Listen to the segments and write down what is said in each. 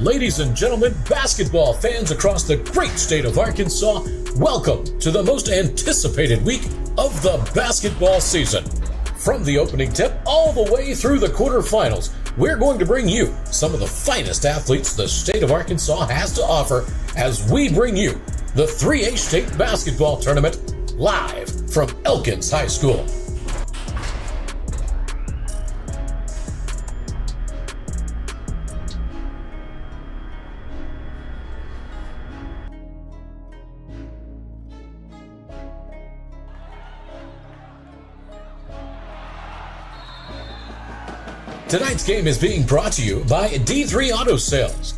Ladies and gentlemen, basketball fans across the great state of Arkansas, welcome to the most anticipated week of the basketball season. From the opening tip all the way through the quarterfinals, we're going to bring you some of the finest athletes the state of Arkansas has to offer as we bring you the 3A State Basketball Tournament live from Elkins High School. Tonight's game is being brought to you by D3 Auto Sales,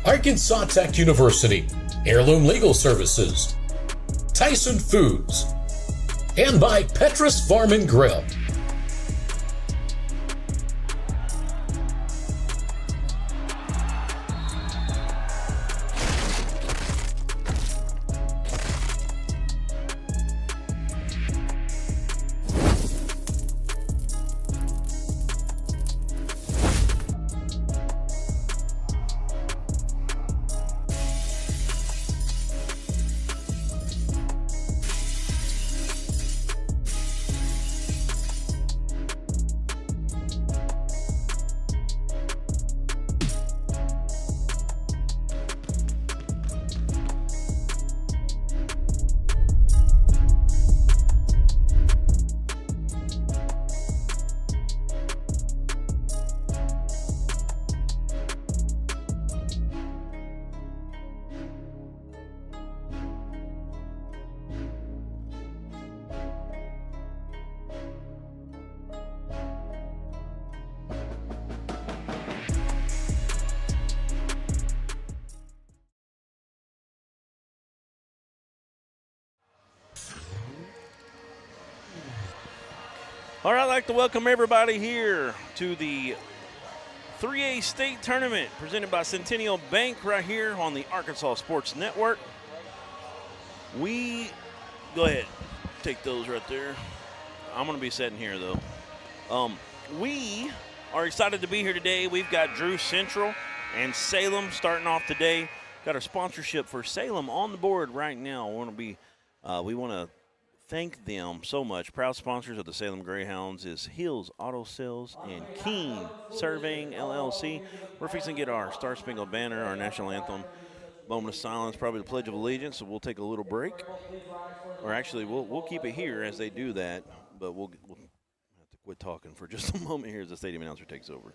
Arkansas Tech University, Heirloom Legal Services, Tyson Foods, and by Petrus Farm and Grill. All right, I'd like to welcome everybody here to the 3A State Tournament presented by Centennial Bank right here on the Arkansas Sports Network. Go ahead, take those right there. I'm going to be sitting here, though. We are excited to be here today. We've got Drew Central and Salem starting off today. Got our sponsorship for Salem on the board right now. We want to thank them so much. Proud sponsors of the Salem Greyhounds is Hills Auto Sales and Keene Surveying LLC. We're fixing to get our Star Spangled Banner, our national anthem, moment of silence, probably the Pledge of Allegiance, so we'll take a little break. Or actually, we'll keep it here as they do that, but we'll have to quit talking for just a moment here as the stadium announcer takes over.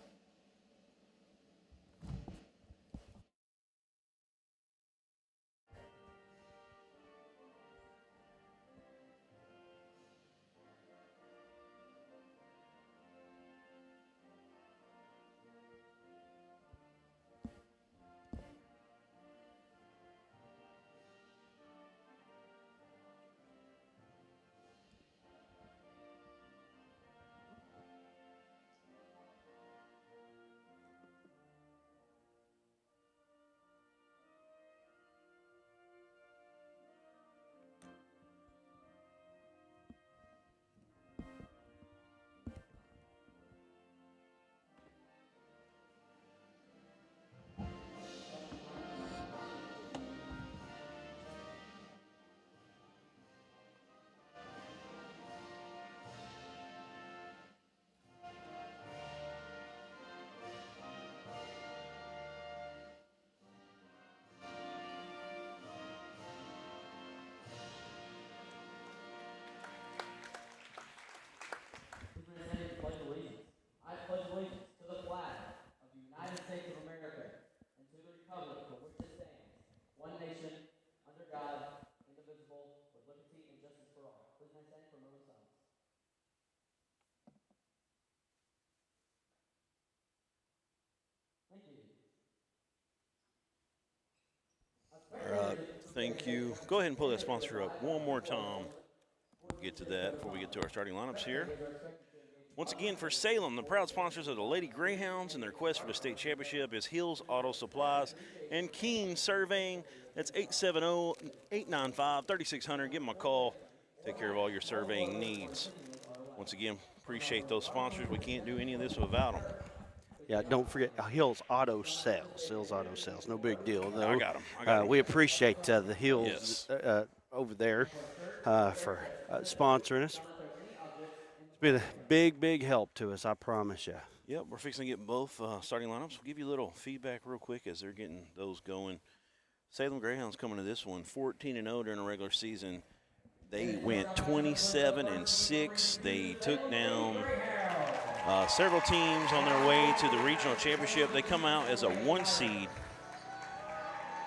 All right, thank you. Go ahead and pull that sponsor up one more time. We'll get to that before we get to our starting lineups here. Once again, for Salem, the proud sponsors of the Lady Greyhounds and their quest for the state championship is Hills Auto Supplies and Keene Surveying. That's 870-895-3600. Give them a call. Take care of all your surveying needs. Once again, appreciate those sponsors. We can't do any of this without them. Yeah, don't forget Hills Auto Sales. Hills Auto Sales, no big deal though. I got them. We appreciate the Hills over there for sponsoring us. It's been a big help to us, I promise you. Yep, we're fixing to get both starting lineups. We'll give you a little feedback real quick as they're getting those going. Salem Greyhounds coming to this one 14-0 during the regular season. They went 27-6. They took down several teams on their way to the regional championship. They come out as a 1 seed.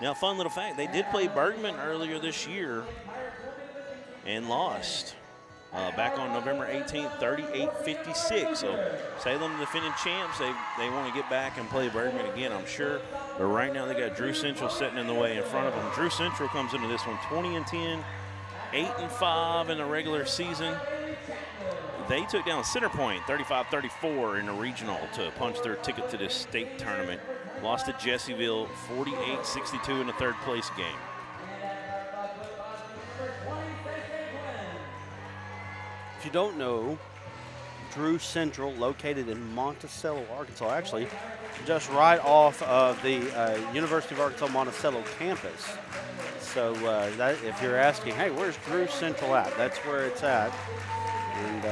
Now, fun little fact, they did play Bergman earlier this year and lost back on November 18th, 38-56. So Salem, the defending champs, they want to get back and play Bergman again, I'm sure. But right now they got Drew Central sitting in the way in front of them. Drew Central comes into this one 20-10, 8-5 in the regular season. They took down Center Point 35-34 in the regional to punch their ticket to this state tournament. Lost to Jessieville 48-62 in the third place game. If you don't know, Drew Central, located in Monticello, Arkansas, actually just right off of the University of Arkansas Monticello campus. So that, if you're asking, hey, where's Drew Central at? That's where it's at. And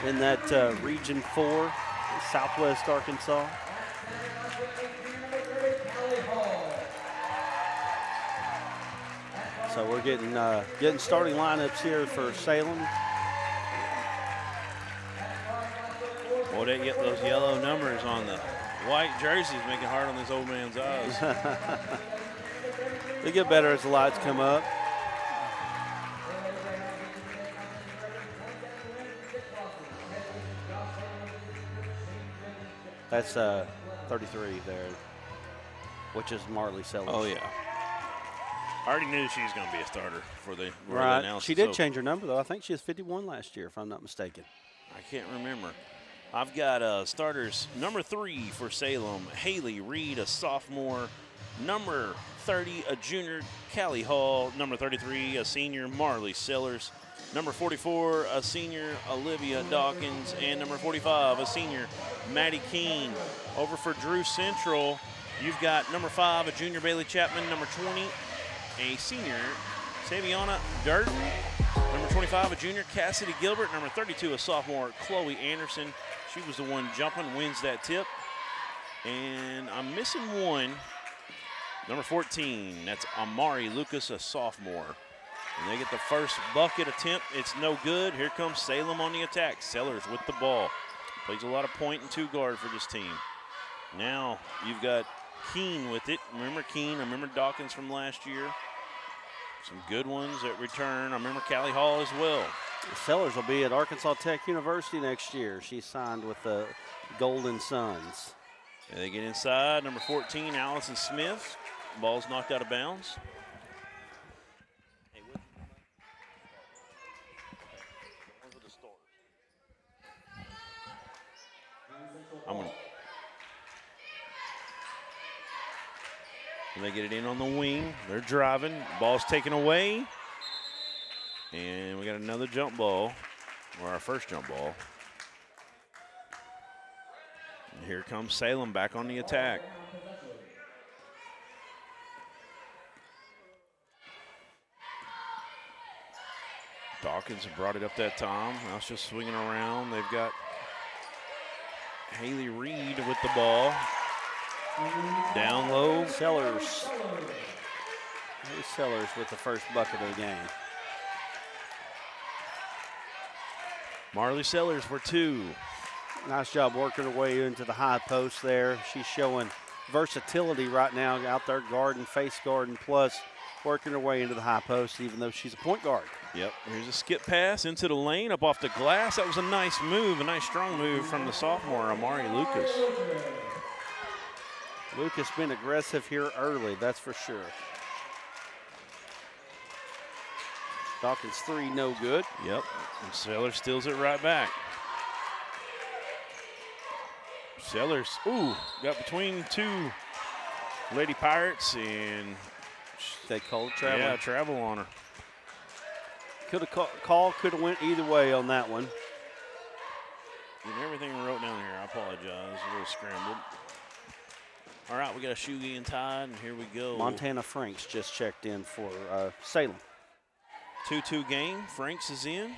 in that Region 4, Southwest Arkansas. So we're getting starting lineups here for Salem. Boy, they get those yellow numbers on the white jerseys, making it hard on this old man's eyes. They get better as the lights come up. That's 33 there, which is Marley Sellers. Oh, yeah. I already knew she was going to be a starter for the right. She did change her number, though. I think she was 51 last year, if I'm not mistaken. I can't remember. I've got starters. Number 3 for Salem, Haley Reed, a sophomore. Number 30, a junior, Callie Hall. Number 33, a senior, Marley Sellers. Number 44, a senior, Olivia Dawkins. And number 45, a senior, Maddie Keene. Over for Drew Central, you've got number 5, a junior, Bailey Chapman. Number 20, a senior, Saviana Durden. Number 25, a junior, Cassidy Gilbert. Number 32, a sophomore, Chloe Anderson. She was the one jumping, wins that tip. And I'm missing one. Number 14, that's Amari Lucas, a sophomore. And they get the first bucket attempt. It's no good. Here comes Salem on the attack. Sellers with the ball. Plays a lot of point and 2 guard for this team. Now you've got Keene with it. Remember Keene. I remember Dawkins from last year. Some good ones at return. I remember Callie Hall as well. Sellers will be at Arkansas Tech University next year. She signed with the Golden Suns. And they get inside. Number 14, Allison Smith. Ball's knocked out of bounds. And they get it in on the wing. They're driving. Ball's taken away. And we got another jump ball, or our first jump ball. And here comes Salem back on the attack. Dawkins brought it up that time. Now it's just swinging around. They've got Haley Reed with the ball. Down low. Sellers with the first bucket of the game. Marley Sellers for 2. Nice job working her way into the high post there. She's showing versatility right now out there, guarding, face guarding, plus working her way into the high post, even though she's a point guard. Yep, here's a skip pass into the lane, up off the glass. That was a nice move, a nice strong move from the sophomore, Amari Lucas. Lucas been aggressive here early, that's for sure. Dawkins 3, no good. Yep, and Sellers steals it right back. Sellers, got between 2 Lady Pirates, and they called travel. Yeah, travel on her. Could have went either way on that one. And everything apologize. A little scrambled. All right, we got a shoe getting tied, and here we go. Montana Franks just checked in for Salem. 2-2 game. Franks is in.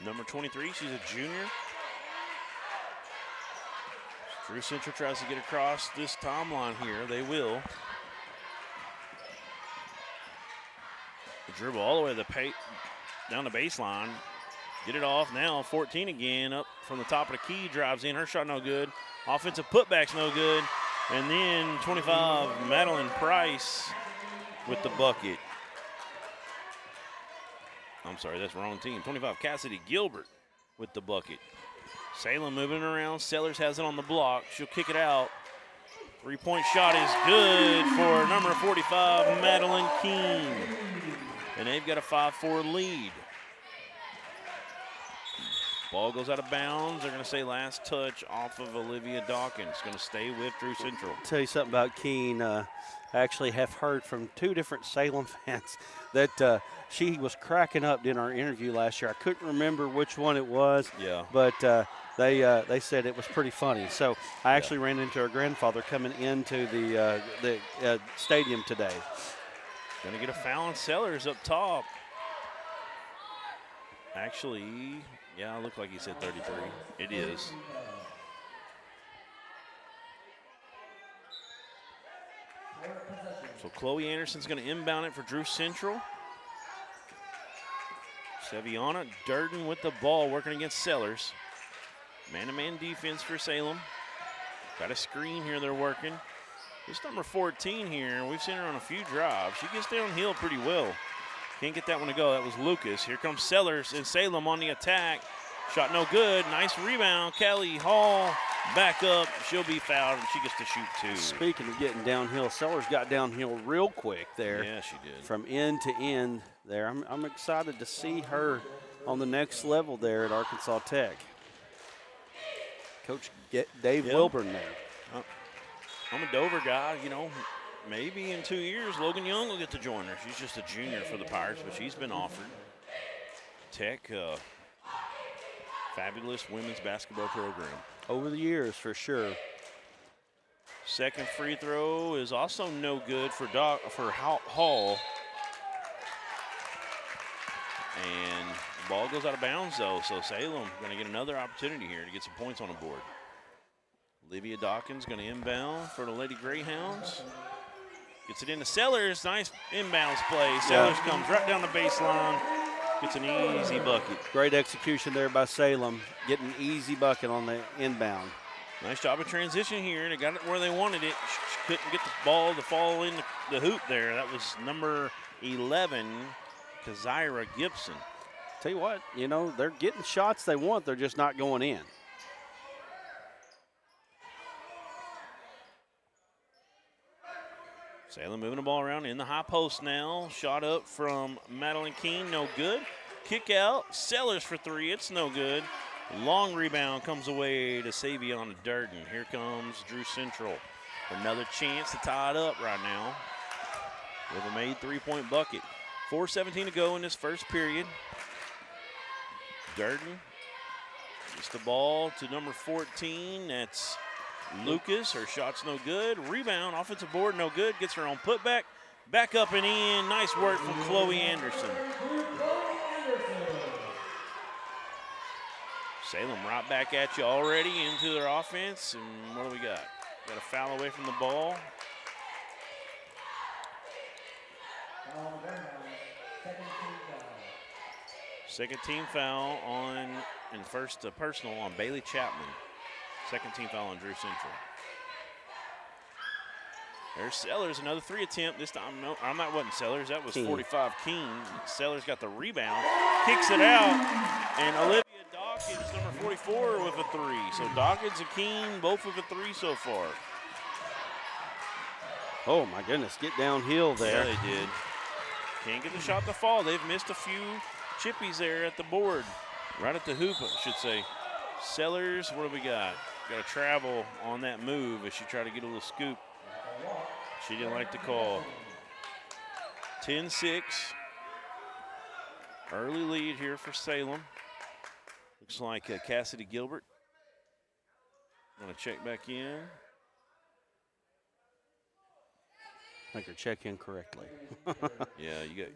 Number 23, she's a junior. Drew Central tries to get across this timeline here. They will. The dribble all the way to the down the baseline. Get it off now. 14 again, up from the top of the key. Drives in. Her shot no good. Offensive putback's no good. And then 25, Madeline Price with the bucket. I'm sorry, that's the wrong team. 25, Cassidy Gilbert with the bucket. Salem moving around. Sellers has it on the block. She'll kick it out. Three-point shot is good for number 45, Madeline Keene. And they've got a 5-4 lead. Ball goes out of bounds. They're going to say last touch off of Olivia Dawkins. Going to stay with Drew Central. Tell you something about Keene. I actually have heard from 2 different Salem fans that she was cracking up during our interview last year. I couldn't remember which one it was. Yeah. But they said it was pretty funny. So I actually ran into her grandfather coming into the stadium today. Going to get a foul on Sellers up top. Actually, yeah, it looked like he said 33. It is. So Chloe Anderson's going to inbound it for Drew Central. Seviana Durden with the ball, working against Sellers. Man-to-man defense for Salem. Got a screen here they're working. This number 14 here, we've seen her on a few drives. She gets downhill pretty well. Can't get that one to go. That was Lucas. Here comes Sellers and Salem on the attack. Shot no good. Nice rebound. Kelly Hall back up. She'll be fouled, and she gets to shoot 2. Speaking of getting downhill, Sellers got downhill real quick there. Yeah, she did. From end to end there. I'm excited to see her on the next level there at Arkansas Tech. Coach Dave Wilburn there. I'm a Dover guy, you know. Maybe in 2 years, Logan Young will get to join her. She's just a junior for the Pirates, but she's been offered. Tech, fabulous women's basketball program. Over the years, for sure. Second free throw is also no good for Hall. And the ball goes out of bounds, though, so Salem going to get another opportunity here to get some points on the board. Olivia Dawkins going to inbound for the Lady Greyhounds. Gets it into Sellers. Nice inbounds play. Sellers comes right down the baseline. Gets an easy bucket. Great execution there by Salem. Getting an easy bucket on the inbound. Nice job of transition here. They got it where they wanted it. She couldn't get the ball to fall in the hoop there. That was number 11, Kazira Gibson. Tell you what, you know, they're getting shots they want. They're just not going in. Salem moving the ball around in the high post now. Shot up from Madeline Keene, no good. Kick out, Sellers for 3, it's no good. Long rebound comes away to Savion Durden. Here comes Drew Central. Another chance to tie it up right now with a made 3-point bucket. 4:17 to go in this first period. Durden gets the ball to number 14, that's Lucas. Her shot's no good. Rebound, offensive board, no good. Gets her own putback. Back up and in. Nice work from Chloe Anderson. Salem right back at you already into their offense. And what do we got? Got a foul away from the ball. Second team foul on, and first personal on Bailey Chapman. Second team foul on Drew Central. There's Sellers, another 3 attempt. This time, no, that wasn't Sellers. That was 45 Keene. Sellers got the rebound, kicks it out, and Olivia Dawkins, number 44, with a 3. So Dawkins and Keene both with a 3 so far. Oh, my goodness, get downhill there. Yeah, they did. Can't get the shot to fall. They've missed a few chippies there at the board. Right at the hoop, I should say. Sellers, what do we got? Got to travel on that move as she tried to get a little scoop. She didn't like the call. 10-6. Early lead here for Salem. Looks like Cassidy Gilbert. Want to check back in. I think her check in correctly. Yeah, you got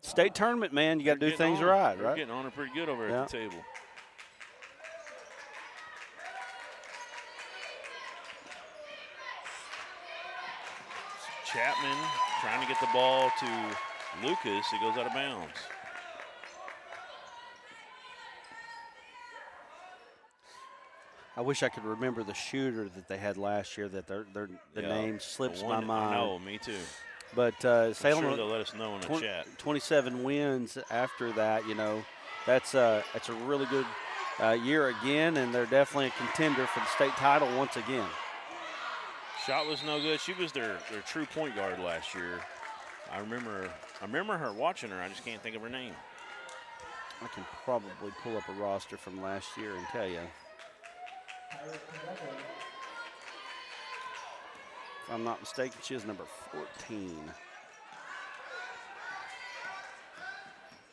state tournament, man. You got to do things right, They're getting on her pretty good over at the table. Chapman trying to get the ball to Lucas. It goes out of bounds. I wish I could remember the shooter that they had last year. That the name slips my mind. I know, me too. But Salem, I'm sure they'll let us know in the chat. 27 wins after that. You know, that's a really good year again, and they're definitely a contender for the state title once again. Shot was no good. She was their true point guard last year. I remember her watching her. I just can't think of her name. I can probably pull up a roster from last year and tell you. If I'm not mistaken, she is number 14.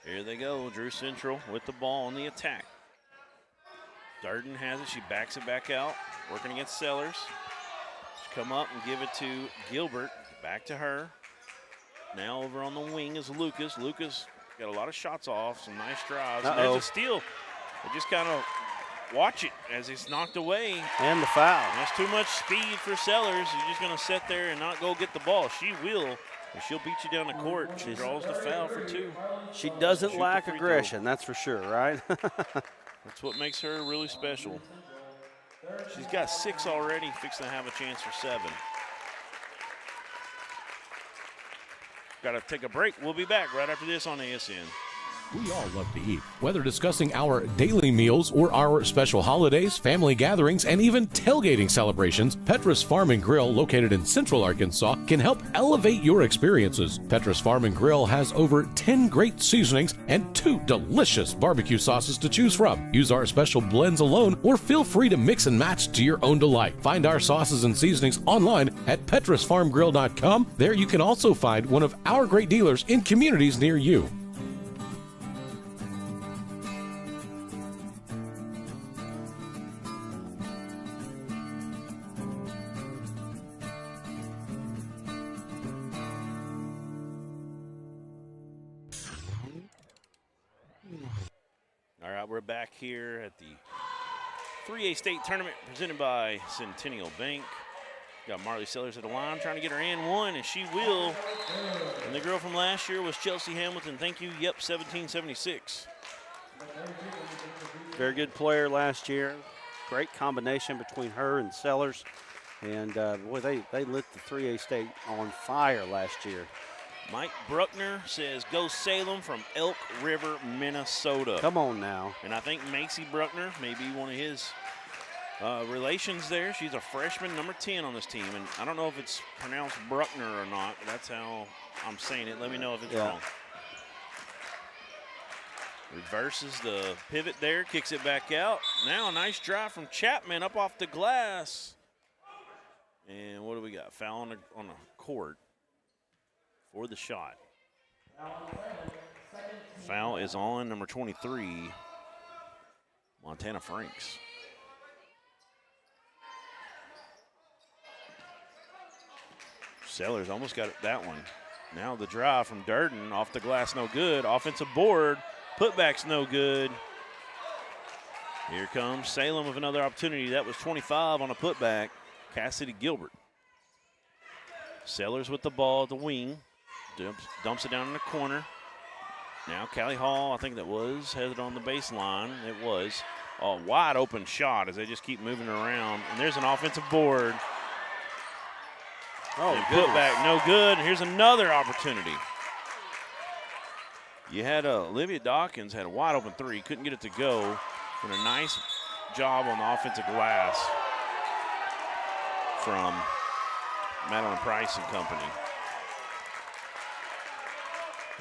Here they go. Drew Central with the ball on the attack. Darden has it. She backs it back out, working against Sellers. She come up and give it to Gilbert. Back to her. Now over on the wing is Lucas. Lucas got a lot of shots off, some nice drives. And there's a steal. They just kind of watch it as it's knocked away. And the foul. And that's too much speed for Sellers. You're just going to sit there and not go get the ball. She will, and she'll beat you down the court. She draws the foul for 2. She doesn't lack aggression, that's for sure, right? That's what makes her really special. She's got 6 already, fixing to have a chance for 7. Got to take a break. We'll be back right after this on ASN. We all love to eat. Whether discussing our daily meals or our special holidays, family gatherings, and even tailgating celebrations, Petra's Farm and Grill, located in Central Arkansas, can help elevate your experiences. Petra's Farm and Grill has over 10 great seasonings and 2 delicious barbecue sauces to choose from. Use our special blends alone or feel free to mix and match to your own delight. Find our sauces and seasonings online at petrasfarmgrill.com. There you can also find one of our great dealers in communities near you. All right, we're back here at the 3A state tournament presented by Centennial Bank. Got Marley Sellers at the line trying to get her and one, and she will. And the girl from last year was Chelsea Hamilton. Thank you. Yep, 1776. Very good player last year. Great combination between her and Sellers. And, boy, they lit the 3A state on fire last year. Mike Bruckner says, go Salem from Elk River, Minnesota. Come on now. And I think Macy Bruckner may be one of his relations there. She's a freshman, number 10 on this team. And I don't know if it's pronounced Bruckner or not. But that's how I'm saying it. Let me know if it's wrong. Reverses the pivot there, kicks it back out. Now a nice drive from Chapman up off the glass. And what do we got? Foul on the court for the shot. Foul is on number 23, Montana Franks. Sellers almost got that one. Now the drive from Durden off the glass, no good. Offensive board, putback's no good. Here comes Salem with another opportunity. That was 25 on a putback. Cassidy Gilbert. Sellers with the ball at the wing. Dumps it down in the corner. Now Callie Hall, I think that was, headed on the baseline. It was a wide open shot as they just keep moving around. And there's an offensive board. Oh, put back, no good. And here's another opportunity. You had Olivia Dawkins had a wide open 3. Couldn't get it to go. But a nice job on the offensive glass from Madeline Price and company.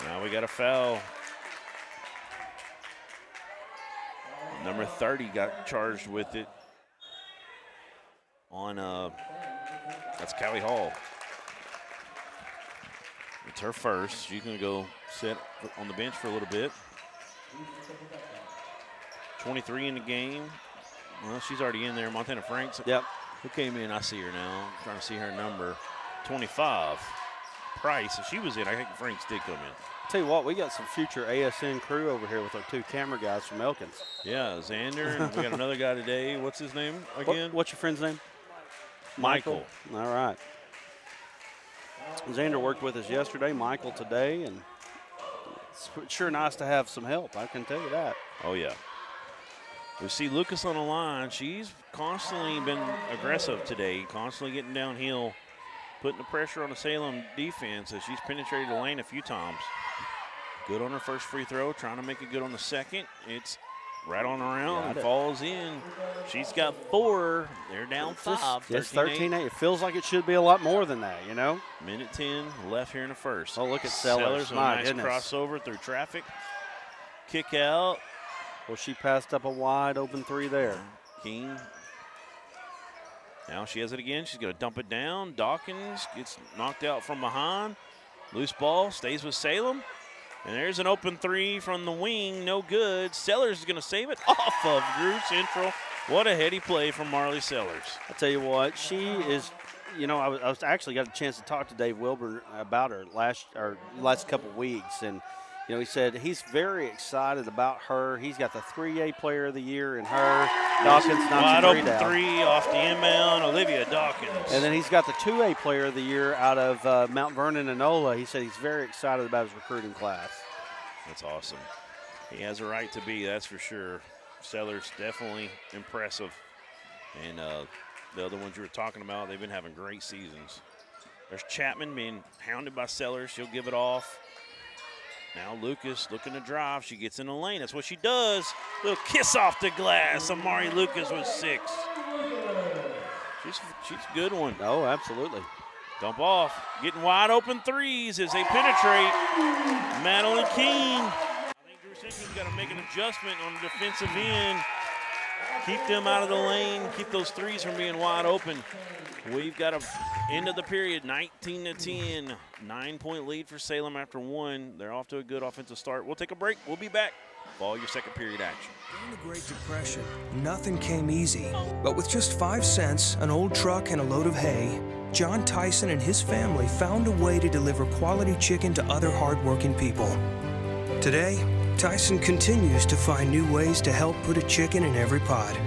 Now we got a foul. Number 30 got charged with it on, that's Callie Hall. It's her first. She's going to go sit on the bench for a little bit. 23 in the game. Well, she's already in there. Montana Franks. Yep. Who came in? I see her now. I'm trying to see her number. 25. Price. If she was in, I think Franks did come in. Tell you what, we got some future ASN crew over here with our 2 camera guys from Elkins. Yeah, Xander. And we got another guy today. What's his name again? What's your friend's name? Michael. All right. Xander worked with us yesterday, Michael today, and it's sure nice to have some help, I can tell you that. Oh, yeah. We see Lucas on the line. She's constantly been aggressive today, constantly getting downhill, putting the pressure on the Salem defense as she's penetrated the lane a few times. Good on her first free throw, trying to make it good on the second. It's right on around and falls in. She's got 4. They're down 5. It's 13-8. It feels like it should be a lot more than that, you know? Minute 10 left here in the first. Oh, look at Sellers. A nice crossover through traffic. Kick out. Well, she passed up a wide open 3 there. King. Now she has it again. She's going to dump it down. Dawkins gets knocked out from behind. Loose ball stays with Salem. And there's an open 3 from the wing. No good. Sellers is going to save it off of Drew Central. What a heady play from Marley Sellers. I'll tell you what, she is, you know, I was actually got a chance to talk to Dave Wilbur about her last couple weeks. And, you know, he said he's very excited about her. He's got the 3A Player of the Year in her. Dawkins knocks wide a 3 open down. 3 off the inbound. Olivia Dawkins. And then he's got the 2A Player of the Year out of Mount Vernon and Nola. He said he's very excited about his recruiting class. That's awesome. He has a right to be, that's for sure. Sellers definitely impressive. And the other ones you were talking about, they've been having great seasons. There's Chapman being hounded by Sellers. She'll give it off. Now Lucas looking to drive. She gets in the lane. That's what she does. Little kiss off the glass. Amari Lucas with 6. She's a good one. Oh, absolutely. Dump off. Getting wide open 3s as they penetrate. Madeline King. I think Drew Central's got to make an adjustment on the defensive end. Keep them out of the lane. Keep those 3s from being wide open. We've got a end of the period, 19-10. 9-point lead for Salem after 1. They're off to a good offensive start. We'll take a break. We'll be back. Follow your second period action. During the Great Depression, nothing came easy. But with just 5 cents, an old truck, and a load of hay, John Tyson and his family found a way to deliver quality chicken to other hardworking people. Today, Tyson continues to find new ways to help put a chicken in every pot.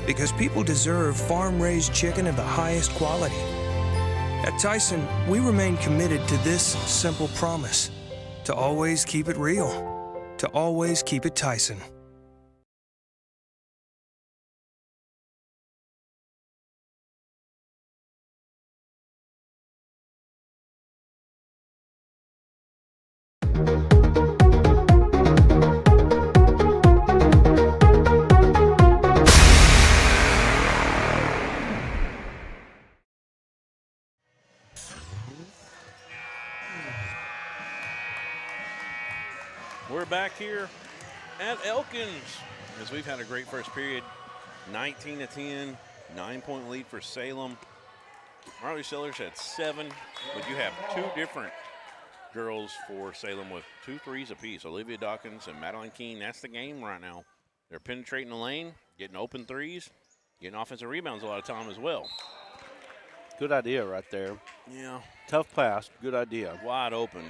Because people deserve farm-raised chicken of the highest quality. At Tyson, we remain committed to this simple promise: to always keep it real, to always keep it Tyson. We're back here at Elkins as we've had a great first period. 19-10, 9-point lead for Salem. Marley Sellers had 7, but you have 2 different girls for Salem with 2 threes apiece. Olivia Dawkins and Madeline Keene. That's the game right now. They're penetrating the lane, getting open 3s, getting offensive rebounds a lot of time as well. Good idea right there. Yeah. Tough pass, good idea. Wide open.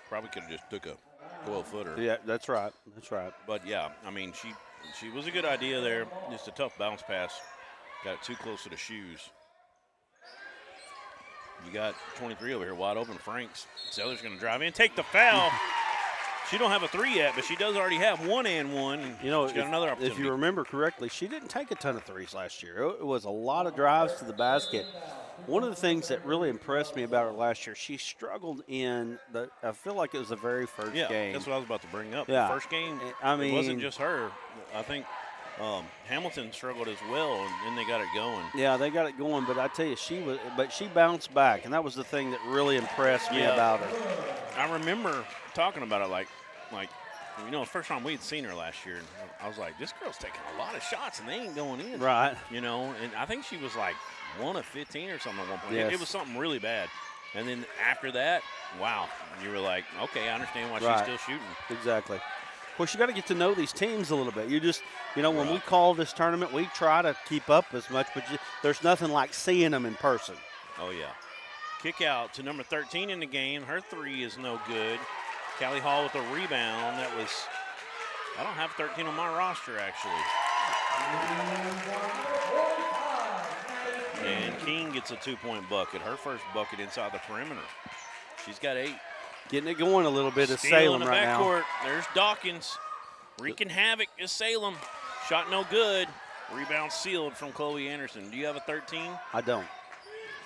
Probably could have just took a 12-footer. Yeah, that's right. That's right. But, yeah, I mean, she was a good idea there. Just a tough bounce pass. Got it too close to the shoes. You got 23 over here wide open. Franks. Sellers going to drive in, take the foul. She don't have a 3 yet, but she does already have 1 and 1. You know, she's got another opportunity. If you remember correctly, she didn't take a ton of 3s last year. It was a lot of drives to the basket. One of the things that really impressed me about her last year, she struggled in I feel like it was the very first game. Yeah, that's what I was about to bring up. Yeah. The first game, I mean, it wasn't just her. I think Hamilton struggled as well, and then they got it going. Yeah, they got it going, but I tell you, she bounced back, and that was the thing that really impressed me about her. I remember talking about it like, you know, the first time we had seen her last year, and I was like, this girl's taking a lot of shots, and they ain't going in. Right. You know, and I think she was like 1 of 15 or something at one point. Yes. It was something really bad. And then after that, wow, you were like, okay, I understand why Right. she's still shooting. Exactly. Of course, you got to get to know these teams a little bit. You just, when we call this tournament, we try to keep up as much, but there's nothing like seeing them in person. Oh, yeah. Kick out to number 13 in the game. Her three is no good. Callie Hall with a rebound. That was, I don't have 13 on my roster, actually. And King gets a 2-point bucket. Her first bucket inside the perimeter. She's got 8. Getting it going a little bit is Steal Salem in the right backcourt. now. There's Dawkins. Wreaking havoc is Salem. Shot no good. Rebound sealed from Chloe Anderson. Do you have a 13? I don't.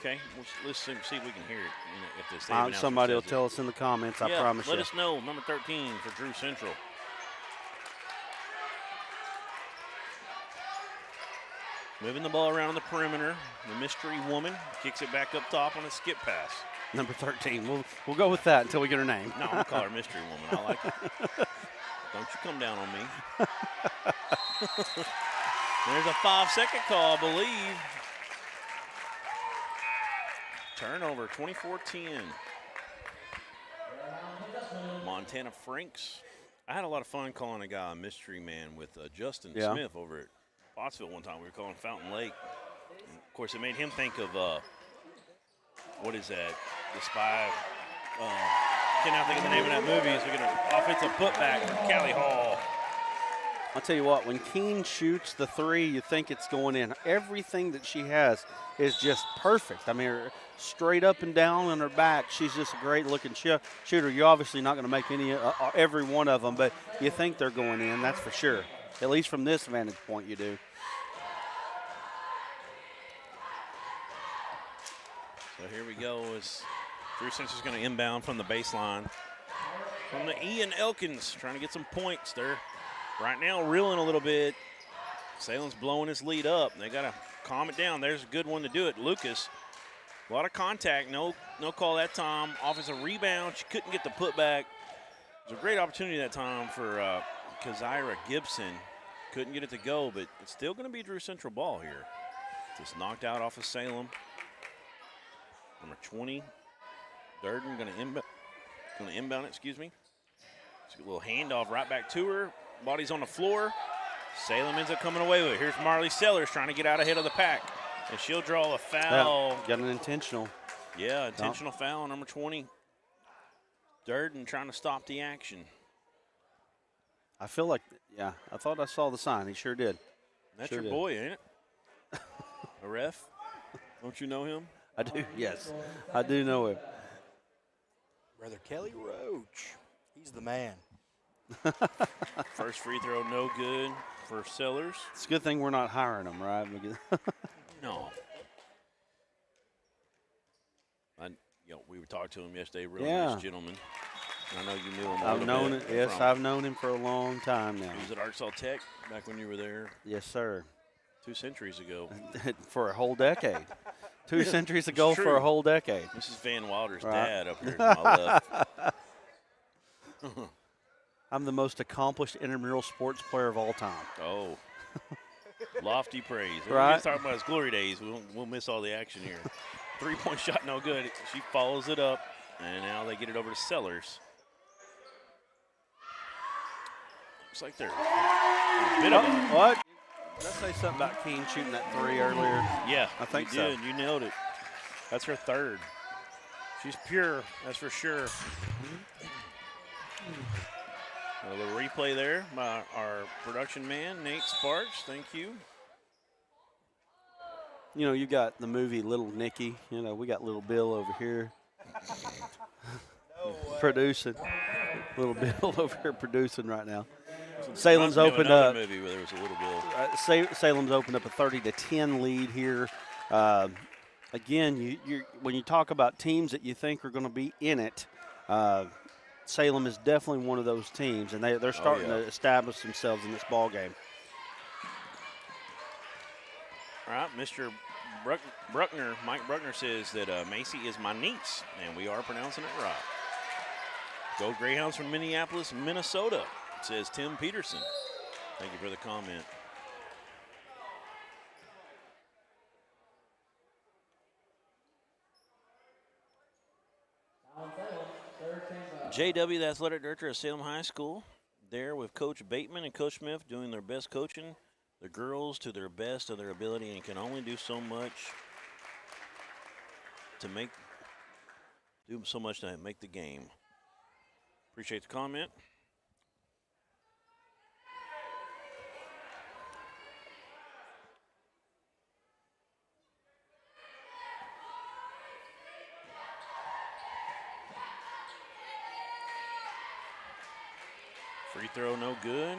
Okay, let's see if we can hear it. If the state announcer Somebody will says it. tell us in the comments, I promise you. Let us know. Number 13 for Drew Central. Moving the ball around the perimeter. The mystery woman kicks it back up top on a skip pass. Number 13. We'll go with that until we get her name. No, I'm going to call her mystery woman. I like it. Don't you come down on me. There's a 5-second call, I believe. Turnover, 24-10. Montana Franks. I had a lot of fun calling a guy a mystery man with Justin Smith over at Pottsville one time. We were calling Fountain Lake. And of course, it made him think of, what is that? The Spy. Cannot think of the name of that movie. So we're going to offensive putback from Callie Hall. I'll tell you what, when Keene shoots the three, you think it's going in. Everything that she has is just perfect. I mean, straight up and down on her back, she's just a great-looking shooter. You're obviously not going to make every one of them, but you think they're going in, that's for sure. At least from this vantage point, you do. So here we go as Drew Central's going to inbound from the baseline. From the Ian Elkins, trying to get some points. They're right now reeling a little bit. Salem's blowing his lead up. They got to calm it down. There's a good one to do it. Lucas, a lot of contact. No call that time. Offensive rebound. She couldn't get the putback. It was a great opportunity that time for Keziah Gibson. Couldn't get it to go, but it's still going to be Drew Central ball here. Just knocked out off of Salem. Number 20, Durden going to inbound it, excuse me. Just a little handoff right back to her. Body's on the floor. Salem ends up coming away with it. Here's Marley Sellers trying to get out ahead of the pack. And she'll draw a foul. Got an intentional. Yeah, intentional foul on number 20. Durden trying to stop the action. I feel like, I thought I saw the sign. He sure did. That's your boy, ain't it? A ref? Don't you know him? I do, yes. I do know him. Brother Kelly Roach. He's the man. First free throw, no good for Sellers. It's a good thing we're not hiring him, right? No. We were talking to him yesterday. Really nice gentleman. I know you knew him. I've known it. Yes, I've known him for a long time now. He was at Arkansas Tech back when you were there. Yes, sir. 2 centuries ago. For a whole decade. 2 centuries ago for a whole decade. This is Van Wilder's dad up here to my left. I'm the most accomplished intramural sports player of all time. Oh. Lofty praise. Right. We're talking about his glory days. We'll miss all the action here. 3-point shot, no good. She follows it up, and now they get it over to Sellers. Looks like they're a bit of a – What? Did I say something about Keene shooting that three earlier? Yeah, I think you did. You nailed it. That's her third. She's pure, that's for sure. A little replay there by our production man, Nate Sparks. Thank you. You know, you got the movie Little Nicky. You know, we got Little Bill over here producing. Little Bill over here producing right now. Salem's opened up. Movie where there was a little Bill. Salem's opened up a 30-10 lead here. Again, when you talk about teams that you think are going to be in it, Salem is definitely one of those teams, and they're starting to establish themselves in this ball game. All right, Mr. Bruckner, Mike Bruckner says that Macy is my niece, and we are pronouncing it right. Go Greyhounds from Minneapolis, Minnesota, says Tim Peterson. Thank you for the comment. JW, the athletic director of Salem High School. there with Coach Bateman and Coach Smith doing their best coaching. The girls to their best of their ability and can only do so much to make the game. Appreciate the comment. Free throw no good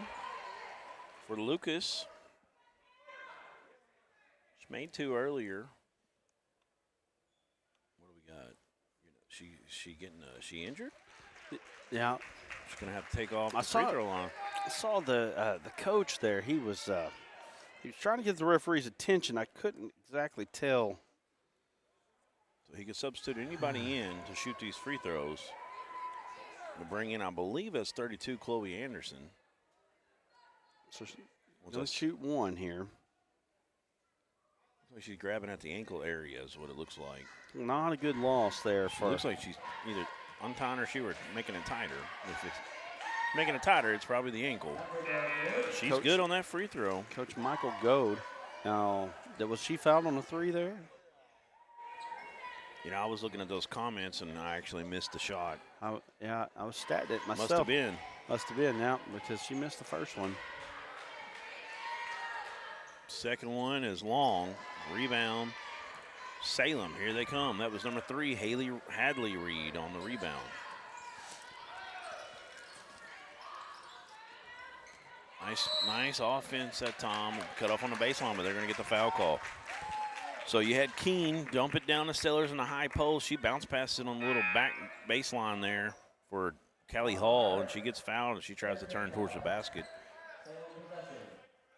for Lucas. She made 2 earlier. What do we got? She injured? Yeah. She's gonna have to take off the free throw line. I saw the coach there. He was trying to get the referee's attention. I couldn't exactly tell. So he could substitute anybody in to shoot these free throws. To bring in, I believe that's 32, Chloe Anderson. So let's shoot one here. Looks like she's grabbing at the ankle area is what it looks like. Not a good loss there. Looks like she's either untying her shoe or making it tighter. If it's making it tighter, it's probably the ankle. She's good on that free throw. Coach Michael Goad. Now, was she fouled on the 3 there? You know, I was looking at those comments, and I actually missed the shot. I was statting it myself. Must have been, yeah, because she missed the first one. Second one is long. Rebound. Salem, here they come. That was number 3, Hadley Reed on the rebound. Nice offense that time. Cut off on the baseline, but they're going to get the foul call. So you had Keene dump it down to Sellers in the high post. She bounced past it on the little back baseline there for Callie Hall, and she gets fouled, and she tries to turn towards the basket.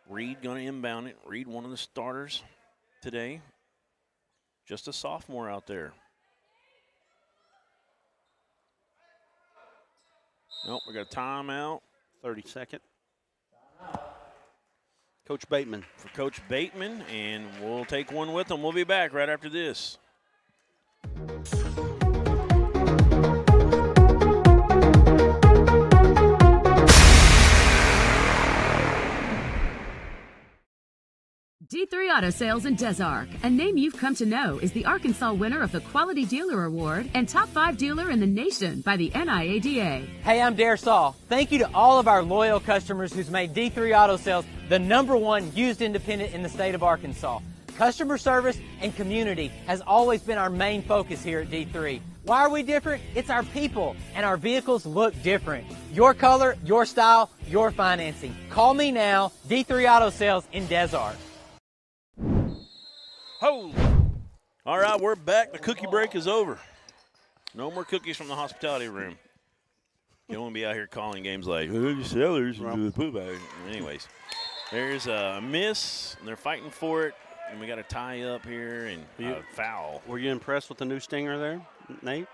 Reed going to inbound it. Reed, one of the starters today. Just a sophomore out there. Nope, we got a timeout. 30-second. Coach Bateman. For Coach Bateman, and we'll take one with them. We'll be back right after this. D3 Auto Sales in Des Arc, a name you've come to know, is the Arkansas winner of the Quality Dealer Award and Top 5 Dealer in the Nation by the NIADA. Hey, I'm Dare Saul. Thank you to all of our loyal customers who's made D3 Auto Sales the #1 used independent in the state of Arkansas. Customer service and community has always been our main focus here at D3. Why are we different? It's our people, and our vehicles look different. Your color, your style, your financing. Call me now, D3 Auto Sales in Des Arc. Ho! All right, we're back. The cookie break is over. No more cookies from the hospitality room. You don't want to be out here calling games like, "Who's Sellers?" Anyways, there's a miss, and they're fighting for it, and we got a tie up here and a foul. Were you impressed with the new stinger there, Nate?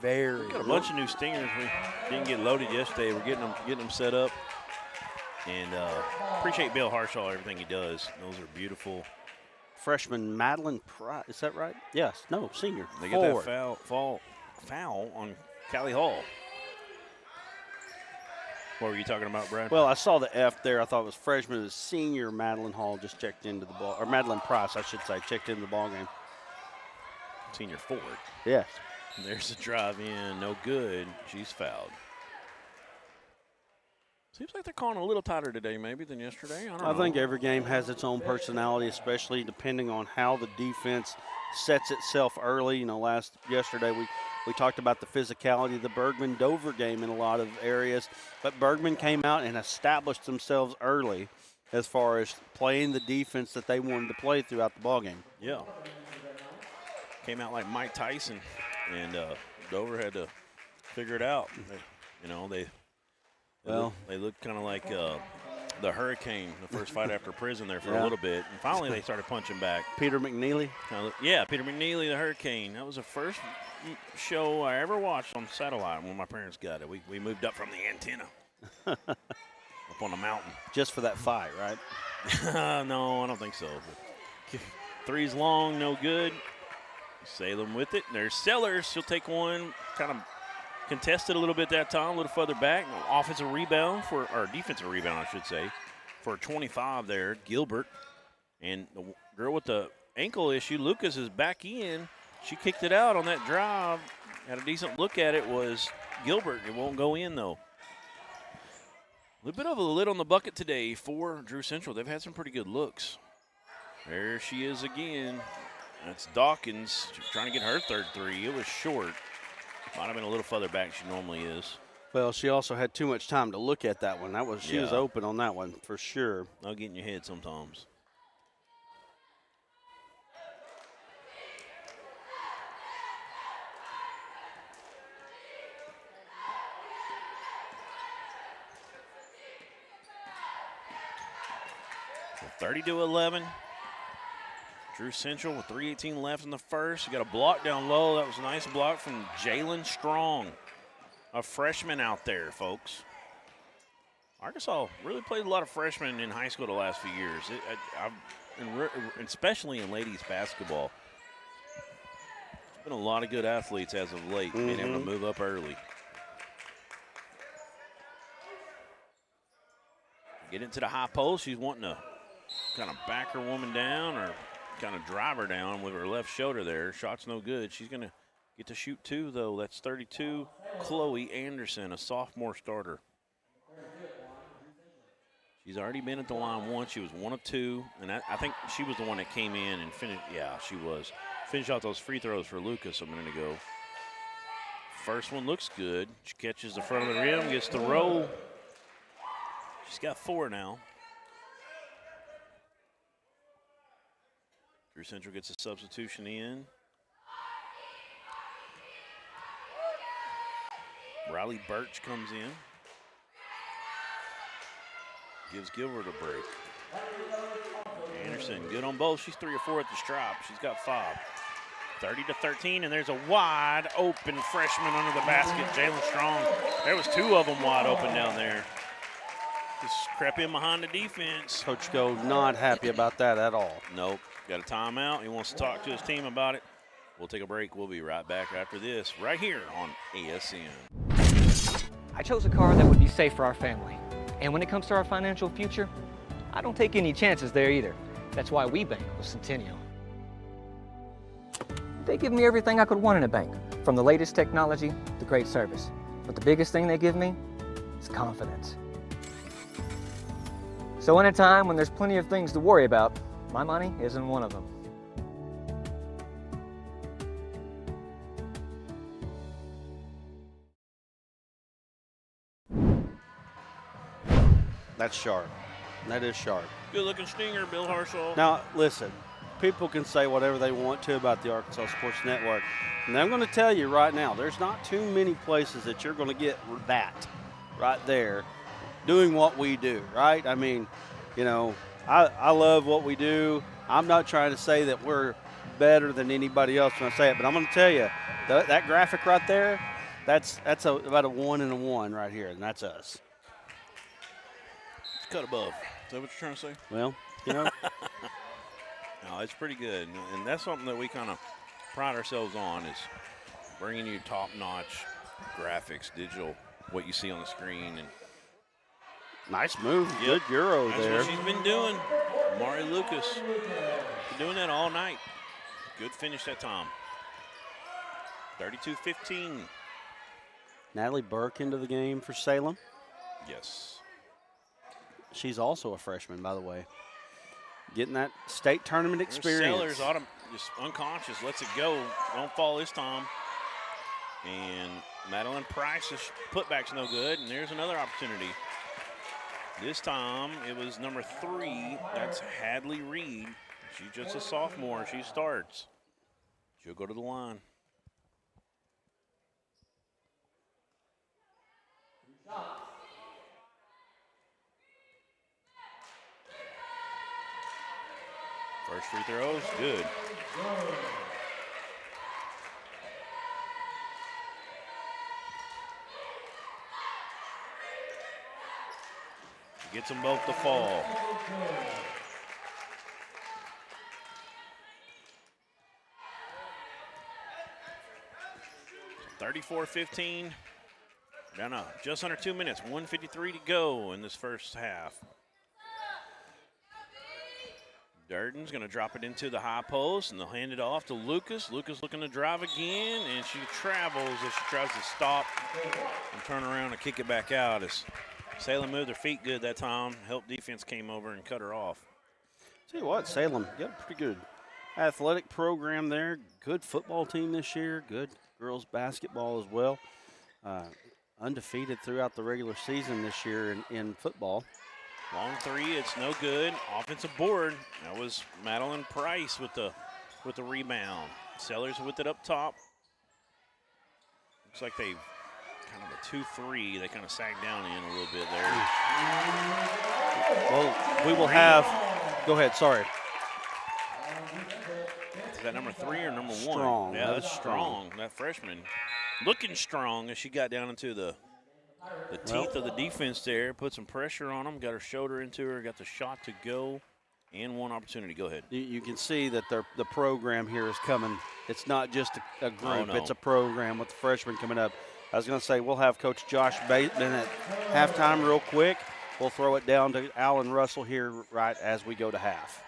Very. We got a bunch of new stingers. We didn't get loaded yesterday. We're getting them set up, and appreciate Bill Harshaw, everything he does. Those are beautiful. Freshman Madeline Price, is that right? Yes. No, senior. They get that foul on Callie Hall. What were you talking about, Brad? Well, I saw the F there. I thought it was freshman. The senior Madeline Hall just checked into the ball, or Madeline Price, I should say, checked into the ball game. Senior forward. Yes. And there's a drive in, no good. She's fouled. Seems like they're calling a little tighter today, maybe, than yesterday. I don't know. I think every game has its own personality, especially depending on how the defense sets itself early. You know, yesterday we talked about the physicality of the Bergman-Dover game in a lot of areas, but Bergman came out and established themselves early as far as playing the defense that they wanted to play throughout the ballgame. Yeah. Came out like Mike Tyson, and Dover had to figure it out. They looked kind of like the Hurricane, the first fight after prison there for a little bit. And finally they started punching back. Peter McNeely? Peter McNeely, the Hurricane. That was the first show I ever watched on satellite when my parents got it. We moved up from the antenna up on the mountain. Just for that fight, right? No, I don't think so. But three's long, no good. Salem with it. There's Sellers. She'll take one. Kind of Contested a little bit that time, a little further back. Offensive rebound or defensive rebound, I should say, for 25 there, Gilbert. And the girl with the ankle issue, Lucas, is back in. She kicked it out on that drive. Had a decent look at it, was Gilbert. It won't go in, though. A little bit of a lid on the bucket today for Drew Central. They've had some pretty good looks. There she is again. That's Dawkins trying to get her third three. It was short. Might have been a little further back than she normally is. Well, she also had too much time to look at that one. She was open on that one for sure. I'll get in your head sometimes. So 30-11. Drew Central with 3:18 left in the first. You got a block down low. That was a nice block from Jalen Strong, a freshman out there, folks. Arkansas really played a lot of freshmen in high school the last few years, especially in ladies basketball. There's been a lot of good athletes as of late, being able to move up early. Get into the high post. She's wanting to kind of back her woman down or kind of drive her down with her left shoulder there. Shot's no good. She's going to get to shoot two, though. That's 32. Chloe Anderson, a sophomore starter. She's already been at the line once. She was 1 of 2, and I think she was the one that came in and finished. Yeah, she was. Finished out those free throws for Lucas a minute ago. First one looks good. She catches the front of the rim, gets the roll. She's got 4 now. Drew Central gets a substitution in. Riley Birch comes in. Gives Gilbert a break. Anderson, good on both. She's 3 or 4 at the stripe. She's got 5. 30-13, and there's a wide open freshman under the basket, Jalen Strong. There was 2 of them wide open down there. Just crept in behind the defense. Coach Go not happy about that at all. Nope. Got a timeout. He wants to talk to his team about it. We'll take a break. We'll be right back after this, right here on ASN. I chose a car that would be safe for our family. And when it comes to our financial future, I don't take any chances there either. That's why we bank with Centennial. They give me everything I could want in a bank, from the latest technology to great service. But the biggest thing they give me is confidence. So in a time when there's plenty of things to worry about, my money isn't one of them. That's sharp. That is sharp. Good looking stinger, Bill Harshall. Now, listen, people can say whatever they want to about the Arkansas Sports Network. And I'm going to tell you right now, there's not too many places that you're going to get that right there doing what we do, right? I mean, you know, I love what we do. I'm not trying to say that we're better than anybody else when I say it, but I'm going to tell you, that graphic right there, that's about a 1 and a 1 right here, and that's us. It's cut above. Is that what you're trying to say? Well, you know. No, it's pretty good, and that's something that we kind of pride ourselves on, is bringing you top-notch graphics, digital, what you see on the screen. And nice move. Yep. Good Euro that's there. That's what she's been doing. Mari Lucas, been doing that all night. Good finish that time. 32-15. Natalie Burke into the game for Salem. Yes. She's also a freshman, by the way. Getting that state tournament experience. Sellers just unconscious, lets it go. Don't fall this time. And Madeline Price's putback's no good, and there's another opportunity. This time it was number 3. That's Hadley Reed. She's just a sophomore. She starts. She'll go to the line. First free throws, good. Gets them both to fall. So 34-15. Down to just under 2 minutes, 1:53 to go in this first half. Durden's going to drop it into the high post, and they'll hand it off to Lucas. Lucas looking to drive again, and she travels as she tries to stop and turn around and kick it back out. As Salem moved their feet good that time. Help defense came over and cut her off. Tell you what, Salem got a pretty good athletic program there. Good football team this year. Good girls basketball as well. Undefeated throughout the regular season this year in football. Long three, it's no good. Offensive board. That was Madeline Price with the rebound. Sellers with it up top. Looks like they kind of a 2-3. They kind of sagged down in a little bit there. Well, we will have. Go ahead. Sorry. Is that number 3 or number 1? Strong. Yeah, that's strong. That freshman looking strong as she got down into the teeth of the defense there, put some pressure on them, got her shoulder into her, got the shot to go, and one opportunity. Go ahead. You can see that the program here is coming. It's not just a group. Oh, no. It's a program with the freshmen coming up. I was going to say we'll have Coach Josh Bateman at halftime real quick. We'll throw it down to Alan Russell here right as we go to half.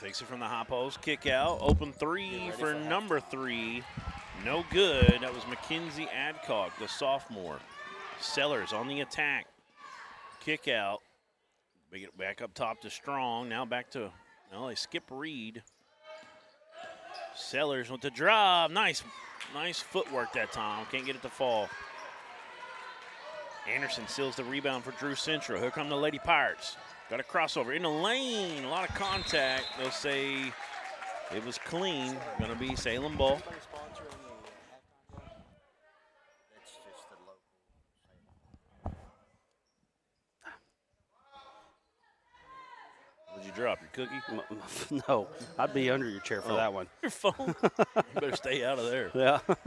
Takes it from the high post, kick out, open three for number 3. No good. That was Mackenzie Adcock, the sophomore. Sellers on the attack. Kick out. Bring it back up top to Strong. Now back to, they skip Reed. Sellers with the drive. Nice footwork that time. Can't get it to fall. Anderson seals the rebound for Drew Central. Here come the Lady Pirates. Got a crossover in the lane. A lot of contact. They'll say it was clean. Going to be Salem ball. Would you drop your cookie? No, I'd be under your chair for that one. Your phone? You better stay out of there. Yeah. A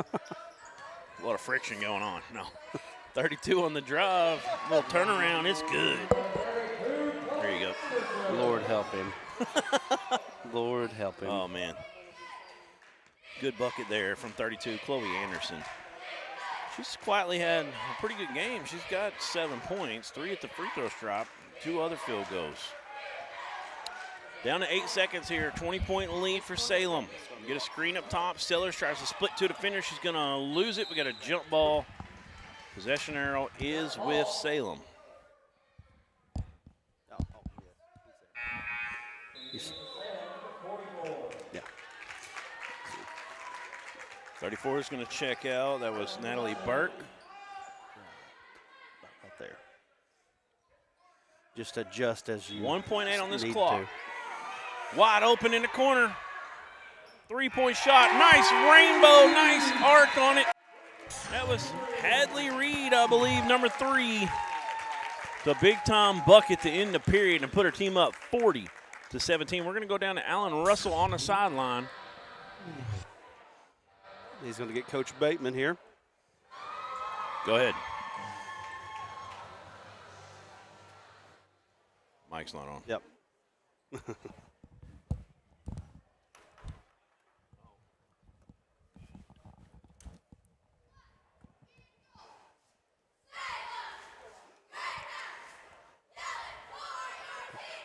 lot of friction going on. No. 32 on the drive. Little turnaround. It's good. There you go. Lord help him. Lord help him. Oh, man. Good bucket there from 32, Chloe Anderson. She's quietly had a pretty good game. She's got 7 points, 3 at the free throw stripe, 2 other field goals. Down to 8 seconds here, 20-point lead for Salem. We get a screen up top. Sellers tries to split 2 defenders. She's going to lose it. We got a jump ball. Possession arrow is with Salem. Yeah. 34 is going to check out. That was Natalie Burke. Right there. Just adjust as you 1.8 on this need clock. to. Wide open in the corner. 3-point shot. Nice rainbow. Nice arc on it. That was Hadley Reed, I believe, number 3. The big-time bucket to end the period and put her team up 40-17. We're going to go down to Alan Russell on the sideline. He's going to get Coach Bateman here. Go ahead. Mike's not on. Yep.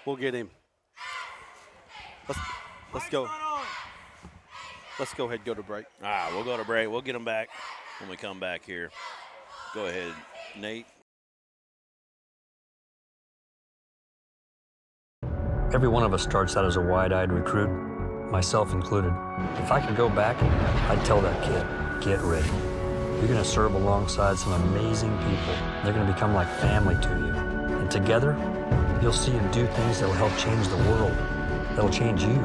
We'll get him. Let's go. Let's go ahead and go to break. All right, we'll go to break. We'll get them back when we come back here. Go ahead, Nate. Every one of us starts out as a wide-eyed recruit, myself included. If I could go back, I'd tell that kid, get ready. You're going to serve alongside some amazing people. They're going to become like family to you. And together, you'll see them do things that will help change the world, that'll change you.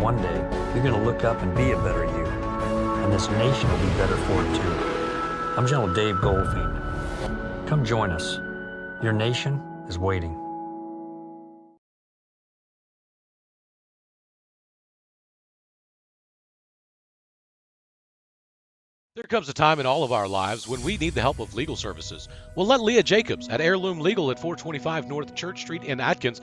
One day, you're going to look up and be a better you. And this nation will be better for it too. I'm General Dave Goldfein. Come join us. Your nation is waiting. There comes a time in all of our lives when we need the help of legal services. Well, let Leah Jacobs at Heirloom Legal at 425 North Church Street in Atkins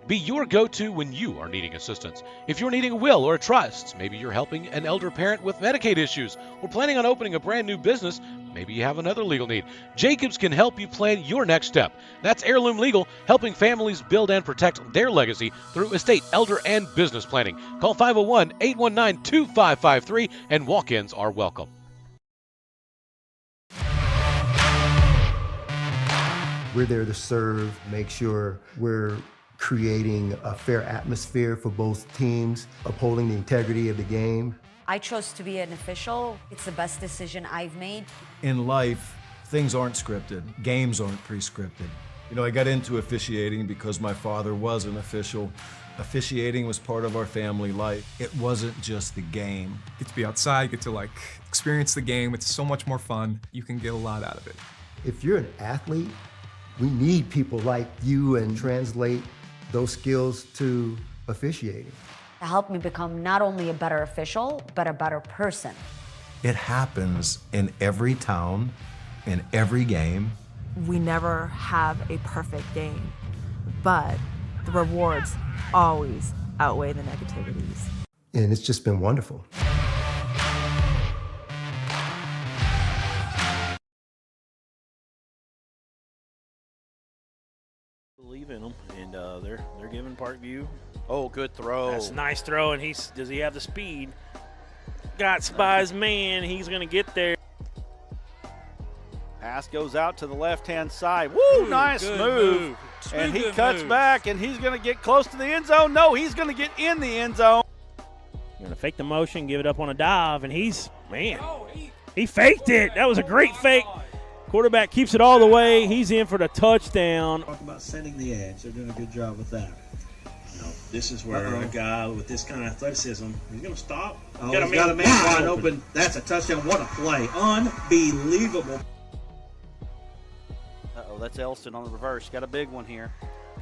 Be your go-to when you are needing assistance. If you're needing a will or a trust, maybe you're helping an elder parent with Medicaid issues, or planning on opening a brand new business, maybe you have another legal need. Jacobs can help you plan your next step. That's Heirloom Legal, helping families build and protect their legacy through estate, elder, and business planning. Call 501-819-2553, and walk-ins are welcome. We're there to serve, make sure we're creating a fair atmosphere for both teams, upholding the integrity of the game. I chose to be an official. It's the best decision I've made. In life, things aren't scripted. Games aren't pre-scripted. You know, I got into officiating because my father was an official. Officiating was part of our family life. It wasn't just the game. Get to be outside, get to experience the game. It's so much more fun. You can get a lot out of it. If you're an athlete, we need people like you and translate those skills to officiating. It helped me become not only a better official, but a better person. It happens in every town, in every game. We never have a perfect game, but the rewards always outweigh the negativities. And it's just been wonderful. Believe in them, and they're giving Parkview. Oh, good throw. That's a nice throw, and does he have the speed? Got by his man. He's going to get there. Pass goes out to the left-hand side. Woo, nice move. And he cuts back, and he's going to get close to the end zone. No, he's going to get in the end zone. You're going to fake the motion, give it up on a dive, and he faked it. That was a great fake. Quarterback keeps it all the way. He's in for the touchdown. Talk about setting the edge. They're doing a good job with that. This is where a guy with this kind of athleticism, he's going to stop. Oh, he's got a man wide open. That's a touchdown. What a play. Unbelievable. Uh-oh, that's Elston on the reverse. Got a big one here.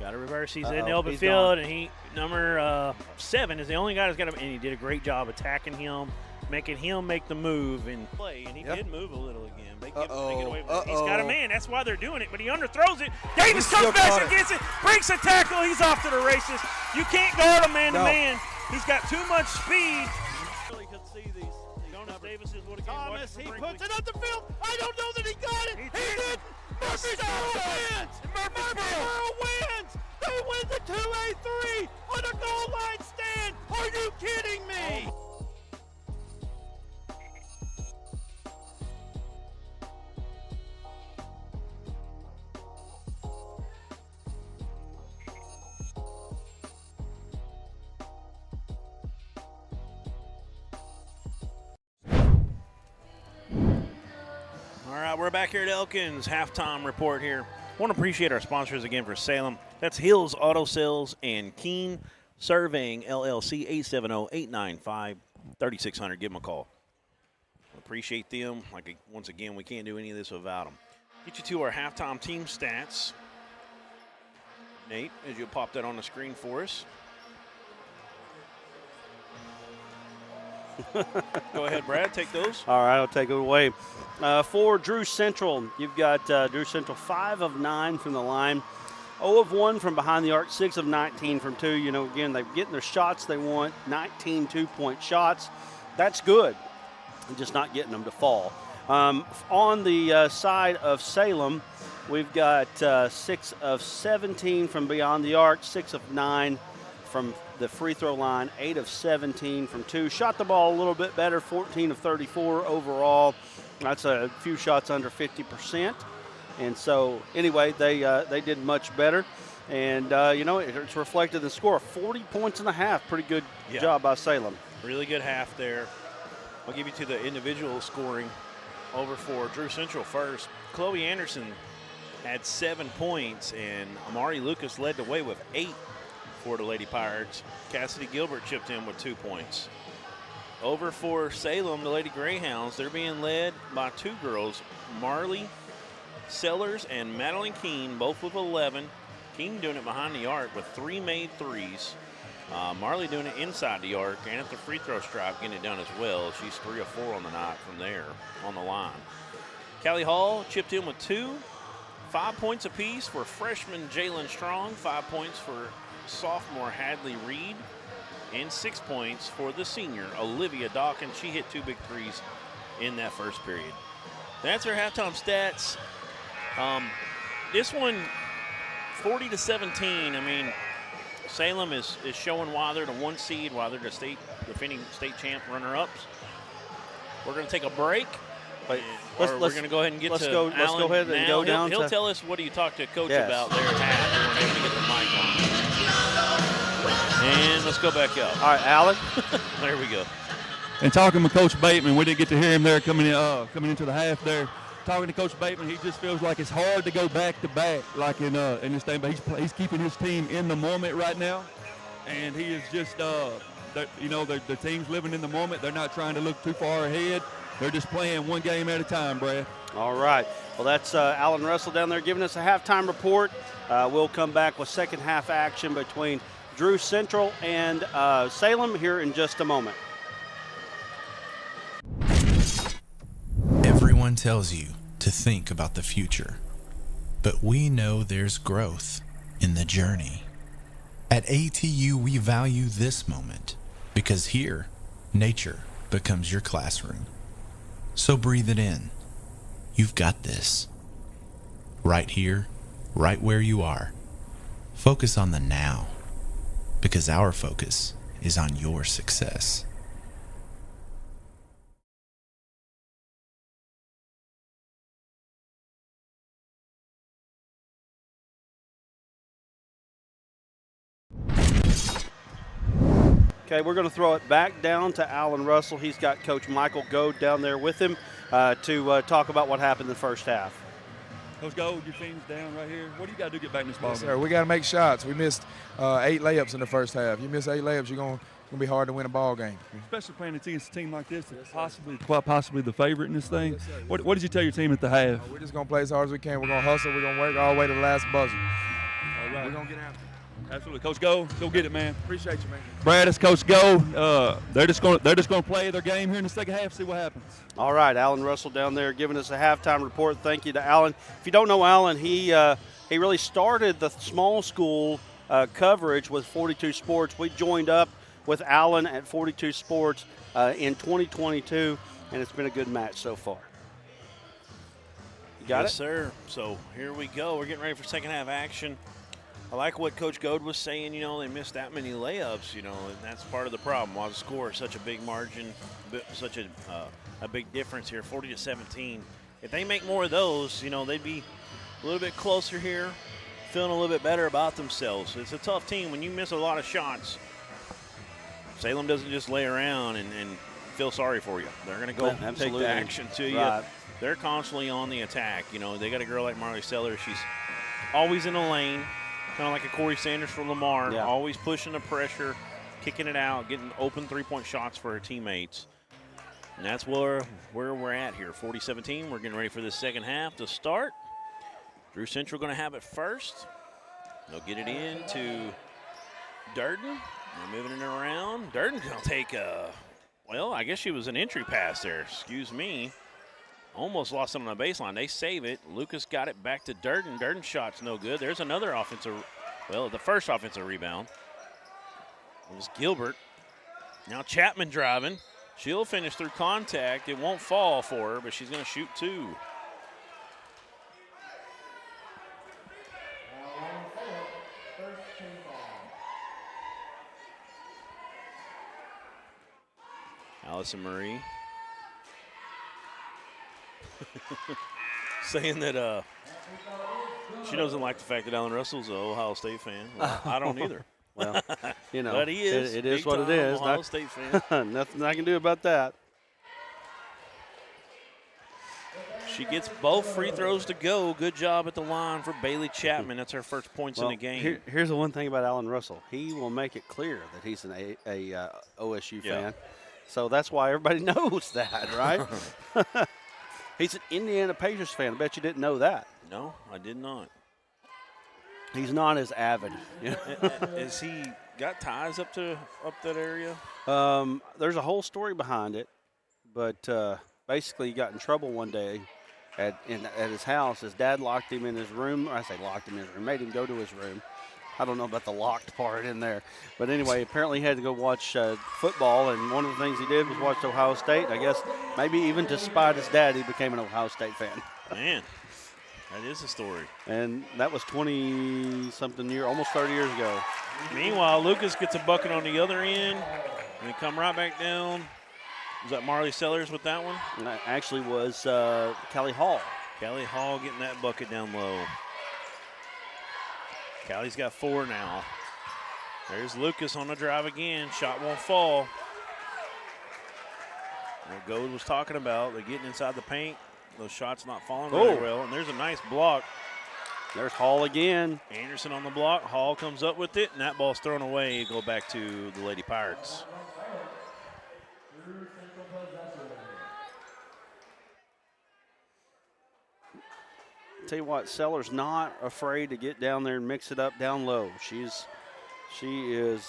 Got a reverse. He's in the open field, and number 7 is the only guy that's got him, and he did a great job attacking him, making him make the move and play, and he did move a little again. They get away with it. He's got a man. That's why they're doing it, but he underthrows it. Davis comes back and gets it, breaks a tackle. He's off to the races. You can't guard him man-to-man. He's got too much speed. Really could see these Jonas Davis is what again? Thomas, he puts it up the field. I don't know that he got it. He didn't. Murfreesboro wins. Murfreesboro wins. They win the 2A3 on a goal line stand. Are you kidding me? All right, we're back here at Elkins. Halftime report here. I want to appreciate our sponsors again for Salem. That's Hills Auto Sales and Keene Surveying, LLC, 870-895-3600. Give them a call. Appreciate them. Once again, we can't do any of this without them. Get you to our halftime team stats. Nate, as you'll pop that on the screen for us. Go ahead, Brad. Take those. All right, I'll take it away. For Drew Central, you've got Drew Central 5 of 9 from the line, 0 of 1 from behind the arc, 6 of 19 from 2. You know, again, they're getting their shots they want, 19 two-point shots. That's good. Just not getting them to fall. On the side of Salem, we've got 6 of 17 from beyond the arc, 6 of 9 from the free throw line, 8 of 17 from 2. Shot the ball a little bit better, 14 of 34 overall. That's a few shots under 50%. And so, anyway, they did much better. And, it's reflected in the score, 40 points and a half. Pretty good job by Salem. Really good half there. I'll give you to the individual scoring over for Drew Central first. Chloe Anderson had 7 points, and Amari Lucas led the way with 8 for the Lady Pirates. Cassidy Gilbert chipped in with 2 points. Over for Salem, the Lady Greyhounds, they're being led by 2 girls, Marley Sellers and Madeline Keene, both with 11. Keene doing it behind the arc with 3 made threes. Marley doing it inside the arc and at the free throw stripe, getting it done as well. She's 3 of 4 on the night from there on the line. Callie Hall chipped in with 2. 5 points apiece for freshman Jalen Strong. 5 points for sophomore Hadley Reed. And 6 points for the senior Olivia Dawkins. She hit 2 big threes in that first period. That's our halftime stats. This one, 40-17. I mean, Salem is showing why they're the 1 seed, why they're the defending state champ runner-ups. We're going to take a break. We're going to go ahead and get to Alan. Let's go ahead and go down. He'll tell us what you talked to Coach about there at half. We're going to get the mic on. And let's go back up. All right, Alan. There we go. And talking with Coach Bateman, we didn't get to hear him there coming into the half there. Talking to Coach Bateman, he just feels like it's hard to go back to back like in this thing, but he's keeping his team in the moment right now, and he is just the team's living in the moment. They're not trying to look too far ahead. They're just playing one game at a time, Brad. All right. Well, that's Alan Russell down there giving us a halftime report. We'll come back with second half action between Drew Central and Salem here in just a moment. Everyone tells you to think about the future, but we know there's growth in the journey. At ATU, we value this moment because here, nature becomes your classroom. So breathe it in. You've got this. Right here, right where you are. Focus on the now, because our focus is on your success. Okay, we're going to throw it back down to Alan Russell. He's got Coach Michael Goad down there with him to talk about what happened in the first half. Coach Goad, your team's down right here. What do you got to do to get back in this ball game? Sir, we got to make shots. We missed 8 layups in the first half. You miss 8 layups, you're going to be hard to win a ball game. Especially playing against a team like this, quite possibly the favorite in this thing. What did you tell your team at the half? We're just going to play as hard as we can. We're going to hustle. We're going to work all the way to the last buzzer. All right. We're going to get after it. Absolutely, Coach Go get it, man. Appreciate you, man. Brad, it's Coach Go. They're just going to play their game here in the second half, see what happens. All right, Alan Russell down there giving us a halftime report. Thank you to Alan. If you don't know Alan, he really started the small school coverage with 42 Sports. We joined up with Alan at 42 Sports in 2022, and it's been a good match so far. You got it? Yes, sir. So here we go. We're getting ready for second half action. I like what Coach Goad was saying, they missed that many layups, and that's part of the problem. Why the score is such a big margin, such a big difference here, 40-17. If they make more of those, they'd be a little bit closer here, feeling a little bit better about themselves. It's a tough team. When you miss a lot of shots, Salem doesn't just lay around and feel sorry for you. They're going to go take the action to you. Right. They're constantly on the attack. They got a girl like Marley Sellers. She's always in the lane. Kind of like a Corey Sanders for Lamar, always pushing the pressure, kicking it out, getting open three-point shots for her teammates. And that's where we're at here, 40-17. We're getting ready for the second half to start. Drew Central going to have it first. They'll get it in to Durden. They're moving it around. Durden's going to take I guess she was an entry pass there. Excuse me. Almost lost it on the baseline. They save it. Lucas got it back to Durden. Durden's shot's no good. There's another the first offensive rebound. It was Gilbert. Now Chapman driving. She'll finish through contact. It won't fall for her, but she's going to shoot 2. Allison Marie. Saying that she doesn't like the fact that Alan Russell's an Ohio State fan. Well, I don't either. Well, but he is. It is what it is. Ohio State fan. Nothing I can do about that. She gets both free throws to go. Good job at the line for Bailey Chapman. That's her first points in the game. Here's the one thing about Alan Russell. He will make it clear that he's an OSU fan. So that's why everybody knows that, right? He's an Indiana Pacers fan. I bet you didn't know that. No, I did not. He's not as avid. Has he got ties up that area? There's a whole story behind it, but basically he got in trouble one day at his house. His dad locked him in his room. I say locked him in his room, made him go to his room, I don't know about the locked part in there. But anyway, apparently he had to go watch football, and one of the things he did was watch Ohio State. I guess maybe even despite his dad, he became an Ohio State fan. Man, that is a story. And that was 20-something years, almost 30 years ago. Meanwhile, Lucas gets a bucket on the other end, and they come right back down. Was that Marley Sellers with that one? And that actually was Callie Hall. Callie Hall getting that bucket down low. Callie's got 4 now. There's Lucas on the drive again. Shot won't fall. What Gold was talking about, they're getting inside the paint. Those shots not falling very well. And there's a nice block. There's Hall again. Anderson on the block. Hall comes up with it, and that ball's thrown away. Go back to the Lady Pirates. Tell you what, Sellers not afraid to get down there and mix it up down low. She is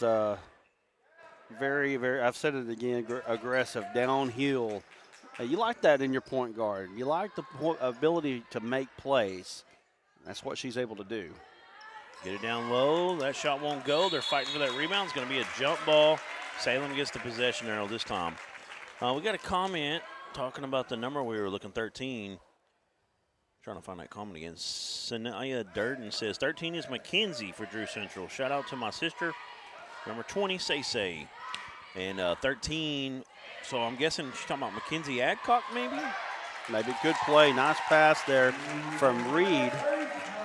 very, very, I've said it again, aggressive, downhill. You like that in your point guard. You like the ability to make plays. That's what she's able to do. Get it down low. That shot won't go. They're fighting for that rebound. It's going to be a jump ball. Salem gets the possession arrow this time. We got a comment talking about the number we were looking, 13. Trying to find that comment again. Sanaya Durden says, 13 is Mackenzie for Drew Central. Shout out to my sister. Number 20, Say. And 13, so I'm guessing she's talking about Mackenzie Adcock maybe? Maybe good play. Nice pass there from Reed.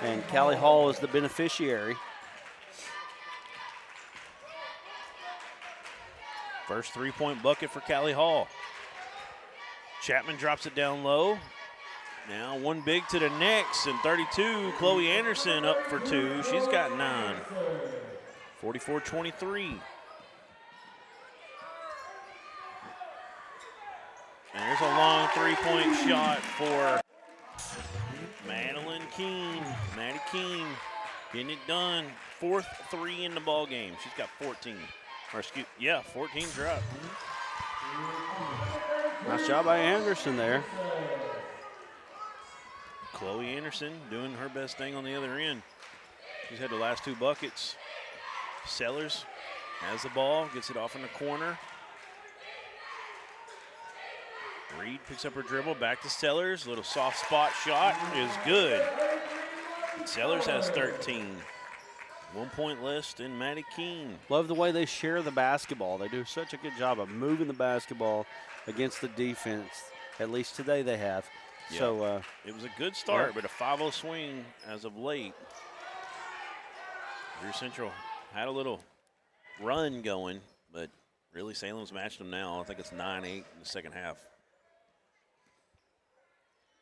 And Callie Hall is the beneficiary. First three-point bucket for Callie Hall. Chapman drops it down low. Now one big to the next, and 32, Chloe Anderson up for 2. She's got 9. 44-23. And there's a long three-point shot for Madeline Keene. Maddie Keene getting it done. 4th 3 in the ball game. She's got 14. Or 14 drop. Nice job by Anderson there. Chloe Anderson doing her best thing on the other end. She's had the last 2 buckets. Sellers has the ball, gets it off in the corner. Reed picks up her dribble, back to Sellers. Little soft spot shot is good. Sellers has 13. 1 point less than Maddie Keene. Love the way they share the basketball. They do such a good job of moving the basketball against the defense. At least today they have. Yep. So it was a good start, but a 5-0 swing as of late. Drew Central had a little run going, but really Salem's matched them now. I think it's 9-8 in the second half.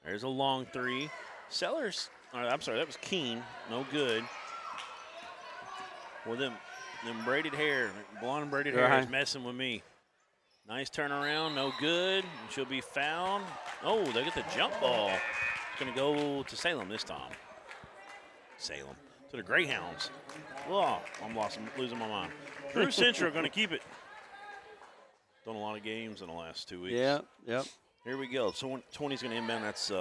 There's a long 3. Sellers, I'm sorry, that was Keene. No good. Well, them braided hair, blonde braided hair is messing with me. Nice turnaround, no good. And she'll be fouled. Oh, they get the jump ball. It's going to go to Salem this time. Salem. To the Greyhounds. Oh, I'm losing my mind. Drew Central going to keep it. Done a lot of games in the last 2 weeks. Yeah, yep. Here we go. So 20's going to inbound. That's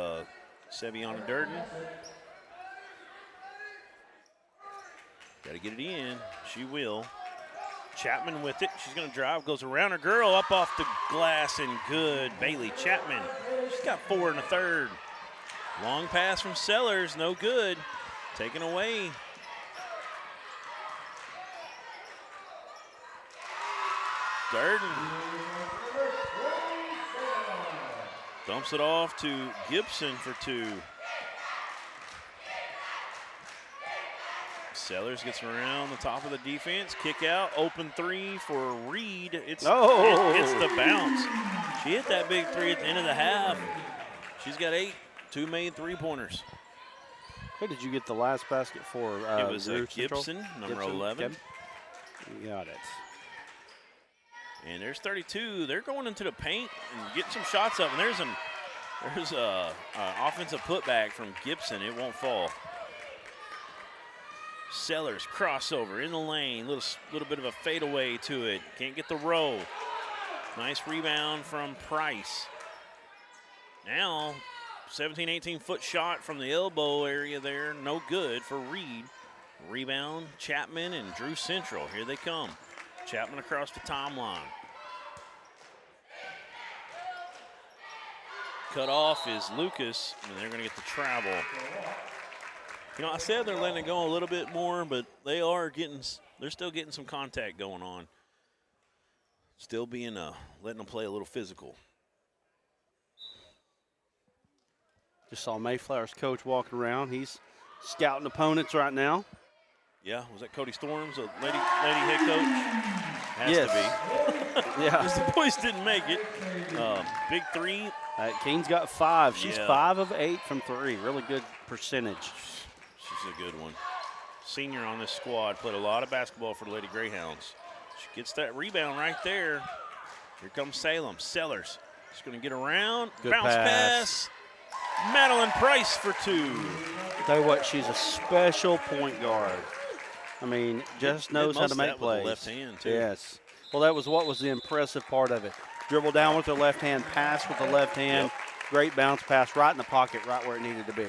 Seviana Durden. Got to get it in. She will. Chapman with it. She's going to drive, goes around her girl, up off the glass, and good. Bailey Chapman. She's got 4 in the third. Long pass from Sellers, no good. Taken away. Durden dumps it off to Gibson for 2. Sellers gets around the top of the defense. Kick out, open 3 for Reed. It hits the bounce. She hit that big 3 at the end of the half. She's got 8, 2 made 3-pointers. Who did you get the last basket for? It was Gibson, number 11. Okay. You got it. And there's 32. They're going into the paint and getting some shots up. And there's a offensive putback from Gibson. It won't fall. Sellers crossover in the lane. Little bit of a fadeaway to it. Can't get the roll. Nice rebound from Price. Now, 17, 18-foot shot from the elbow area there. No good for Reed. Rebound, Chapman and Drew Central. Here they come. Chapman across the timeline. Cut off is Lucas, and they're going to get the travel. You know, I said they're letting it go a little bit more, but they're still getting some contact going on. Still being, letting them play a little physical. Just saw Mayflower's coach walking around. He's scouting opponents right now. Yeah, was that Cody Storms, a lady head coach? Has to be. Yeah. Because the boys didn't make it. Big three. Keene's got 5. She's Yeah. 5 of 8 from 3. Really good percentage. She's a good one. Senior on this squad, played a lot of basketball for the Lady Greyhounds. She gets that rebound right there. Here comes Salem. Sellers. She's going to get around. Good Bounce pass. Madeline Price for 2. Tell you what, she's a special point guard. I mean, just knows how to make plays. With the left hand, too. Yes. Well, that was what was the impressive part of it. Dribble down with her left hand, pass with the left hand. Yep. Great bounce pass right in the pocket, right where it needed to be.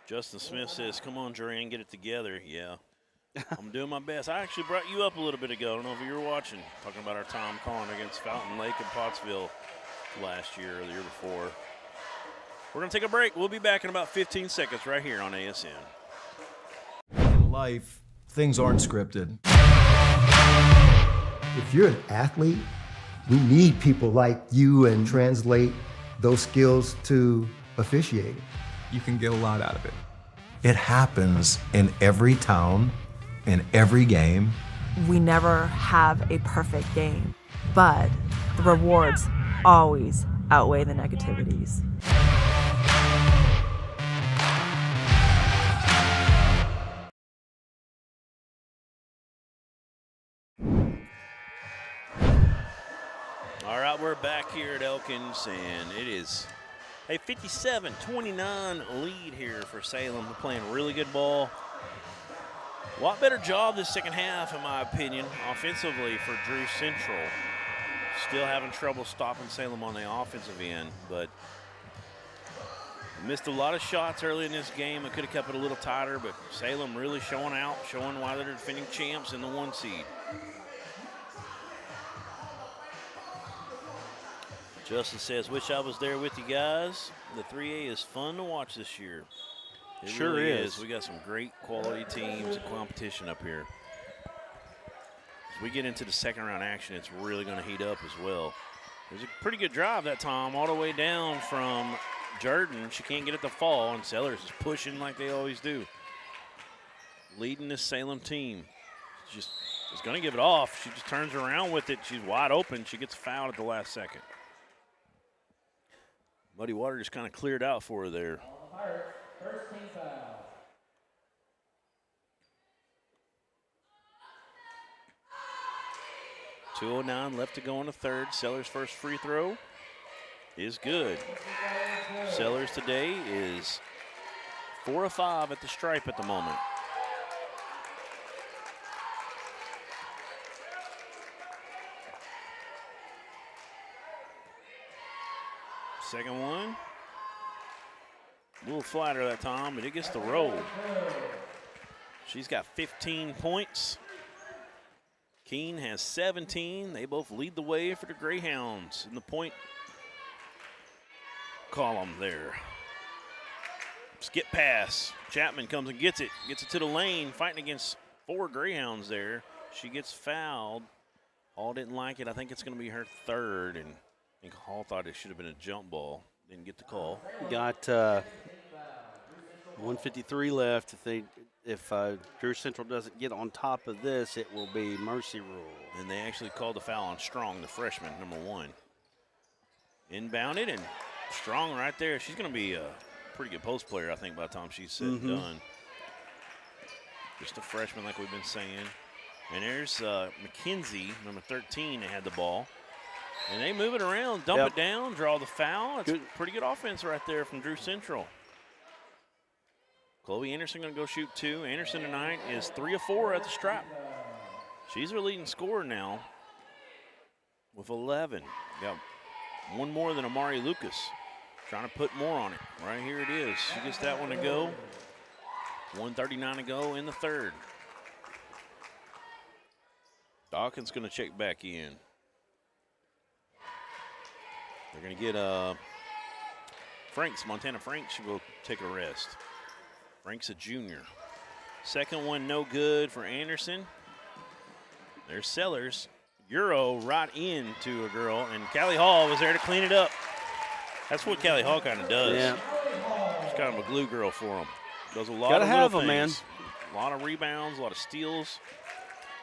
Justin Smith says, come on, Duran, get it together. Yeah, I'm doing my best. I actually brought you up a little bit ago. I don't know if you were watching, talking about our time calling against Fountain Lake and Pottsville last year or the year before. We're going to take a break. We'll be back in about 15 seconds right here on ASN. In life, things aren't scripted. If you're an athlete, we need people like you and translate those skills to officiating. You can get a lot out of it. It happens in every town, in every game. We never have a perfect game, but the rewards always outweigh the negativities. All right, we're back here at Elkins, and it is a 57-29 lead here for Salem. They're playing really good ball. A lot better job this second half, in my opinion, offensively for Drew Central. Still having trouble stopping Salem on the offensive end, but missed a lot of shots early in this game. I could have kept it a little tighter, but Salem really showing out, showing why they're defending champs in the 1 seed. Justin says, wish I was there with you guys. The 3A is fun to watch this year. It sure really is. We got some great quality teams and competition up here. As we get into the second round action, it's really going to heat up as well. There's a pretty good drive that time all the way down from Jordan. She can't get it to fall, and Sellers is pushing like they always do. Leading this Salem team. Just is going to give it off. She just turns around with it. She's wide open. She gets fouled at the last second. Muddy Water just kind of cleared out for her there. First team foul. .209 left to go in the third. Sellers' first free throw is good. Sellers today is 4 of 5 at the stripe at the moment. Second one. A little flatter that time, but it gets the roll. She's got 15 points. Keene has 17. They both lead the way for the Greyhounds in the point column there. Skip pass. Chapman comes and gets it to the lane, fighting against 4 Greyhounds there. She gets fouled. Hall didn't like it. I think it's going to be her third, and I think Hall thought it should have been a jump ball. Didn't get the call. Got 1:53 left. If Drew Central doesn't get on top of this, it will be mercy rule. And they actually called the foul on Strong, the freshman, number 1. Inbounded, and Strong right there. She's going to be a pretty good post player, I think, by the time she's said and done. Just a freshman, like we've been saying. And there's McKenzie, number 13, that had the ball. And they move it around, dump it down, draw the foul. It's pretty good offense right there from Drew Central. Chloe Anderson going to go shoot 2. Anderson tonight is 3 of 4 at the stripe. She's her leading scorer now with 11. Got one more than Amari Lucas. Trying to put more on it. Right here it is. She gets that one to go. 1:39 to go in the third. Dawkins going to check back in. They're going to get Montana Franks should go take a rest. Frank's a junior. Second one no good for Anderson. There's Sellers. Euro right into a girl, and Callie Hall was there to clean it up. That's what Callie Hall kind of does. Yeah. She's kind of a glue girl for him. Does a lot Gotta of have little them, things. A lot of rebounds, a lot of steals.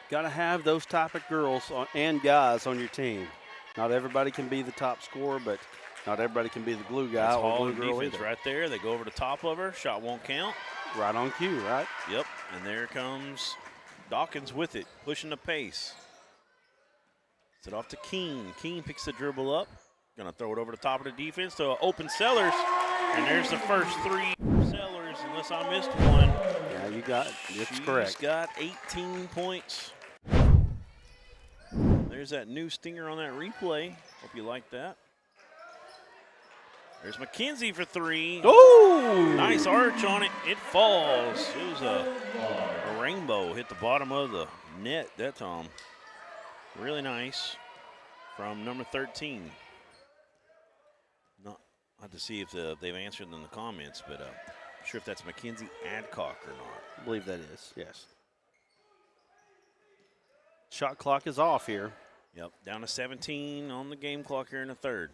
Got to have those type of girls and guys on your team. Not everybody can be the top scorer, but not everybody can be the glue guy That's or Hall glue and girl defense either. right there. They go over the top of her. Shot won't count. Right on cue, right? Yep, and there comes Dawkins with it, pushing the pace. It's it off to Keene. Keene picks the dribble up. Going to throw it over the top of the defense to open Sellers. And there's the first three for Sellers, unless I missed one. Yeah, you got it. It's correct. She's got 18 points. There's that new stinger on that replay. Hope you like that. There's McKenzie for three. Oh! Nice arch on it. It falls. It was a rainbow. Hit the bottom of the net that time. Really nice from number 13. I'll have to see if they've answered in the comments, but I'm not sure if that's Mackenzie Adcock or not. I believe that is, yes. Shot clock is off here. Yep, down to 17 on the game clock here in the third.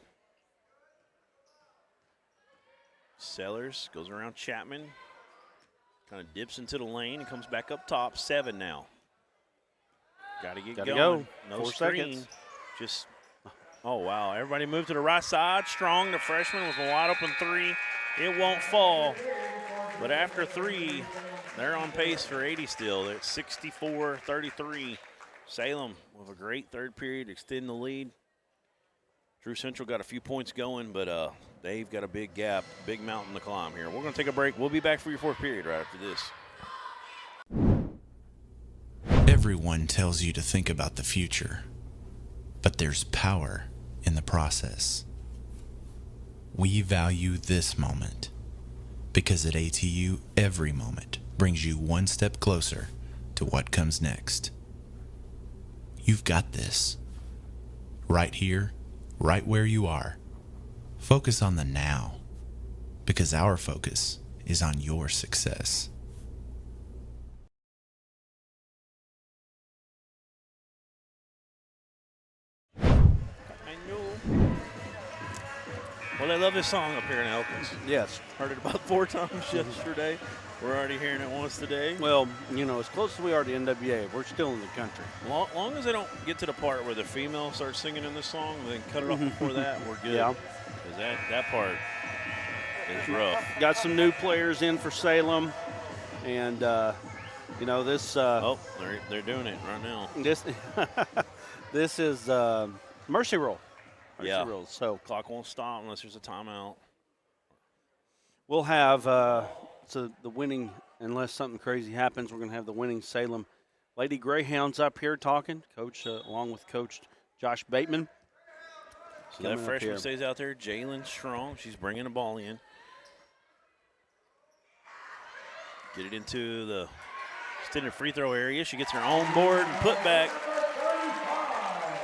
Sellers goes around Chapman, kind of dips into the lane and comes back up top. 7 now. Got to get Gotta going. go. No 4 screen. seconds. Just, oh, wow. Everybody moved to the right side. Strong, the freshman, with a wide open three. It won't fall. But after 3, they're on pace for 80 still. They're at 64-33. Salem with a great third period, extending the lead. Drew Central got a few points going, but they've got a big gap, big mountain to climb here. We're going to take a break. We'll be back for your fourth period right after this. Everyone tells you to think about the future, but there's power in the process. We value this moment because at ATU, every moment brings you one step closer to what comes next. You've got this. Right here, right where you are. Focus on the now, because our focus is on your success. Well, they love this song up here in Elkins. Yes. Heard it about 4 times yesterday. We're already hearing it once today. Well, you know, as close as we are to NWA, we're still in the country. Long as they don't get to the part where the female starts singing in this song, then cut it off before that, we're good. Yeah. Because that part is rough. Got some new players in for Salem, and you know this. Oh, they're doing it right now. This is mercy roll. Yeah. Rules. So clock won't stop unless there's a timeout. We'll have so the winning, unless something crazy happens, we're going to have the winning Salem Lady Greyhounds up here talking, coach along with Coach Josh Bateman. So that freshman stays out there, Jalen Strong. She's bringing the ball in. Get it into the extended free throw area. She gets her own board and put back.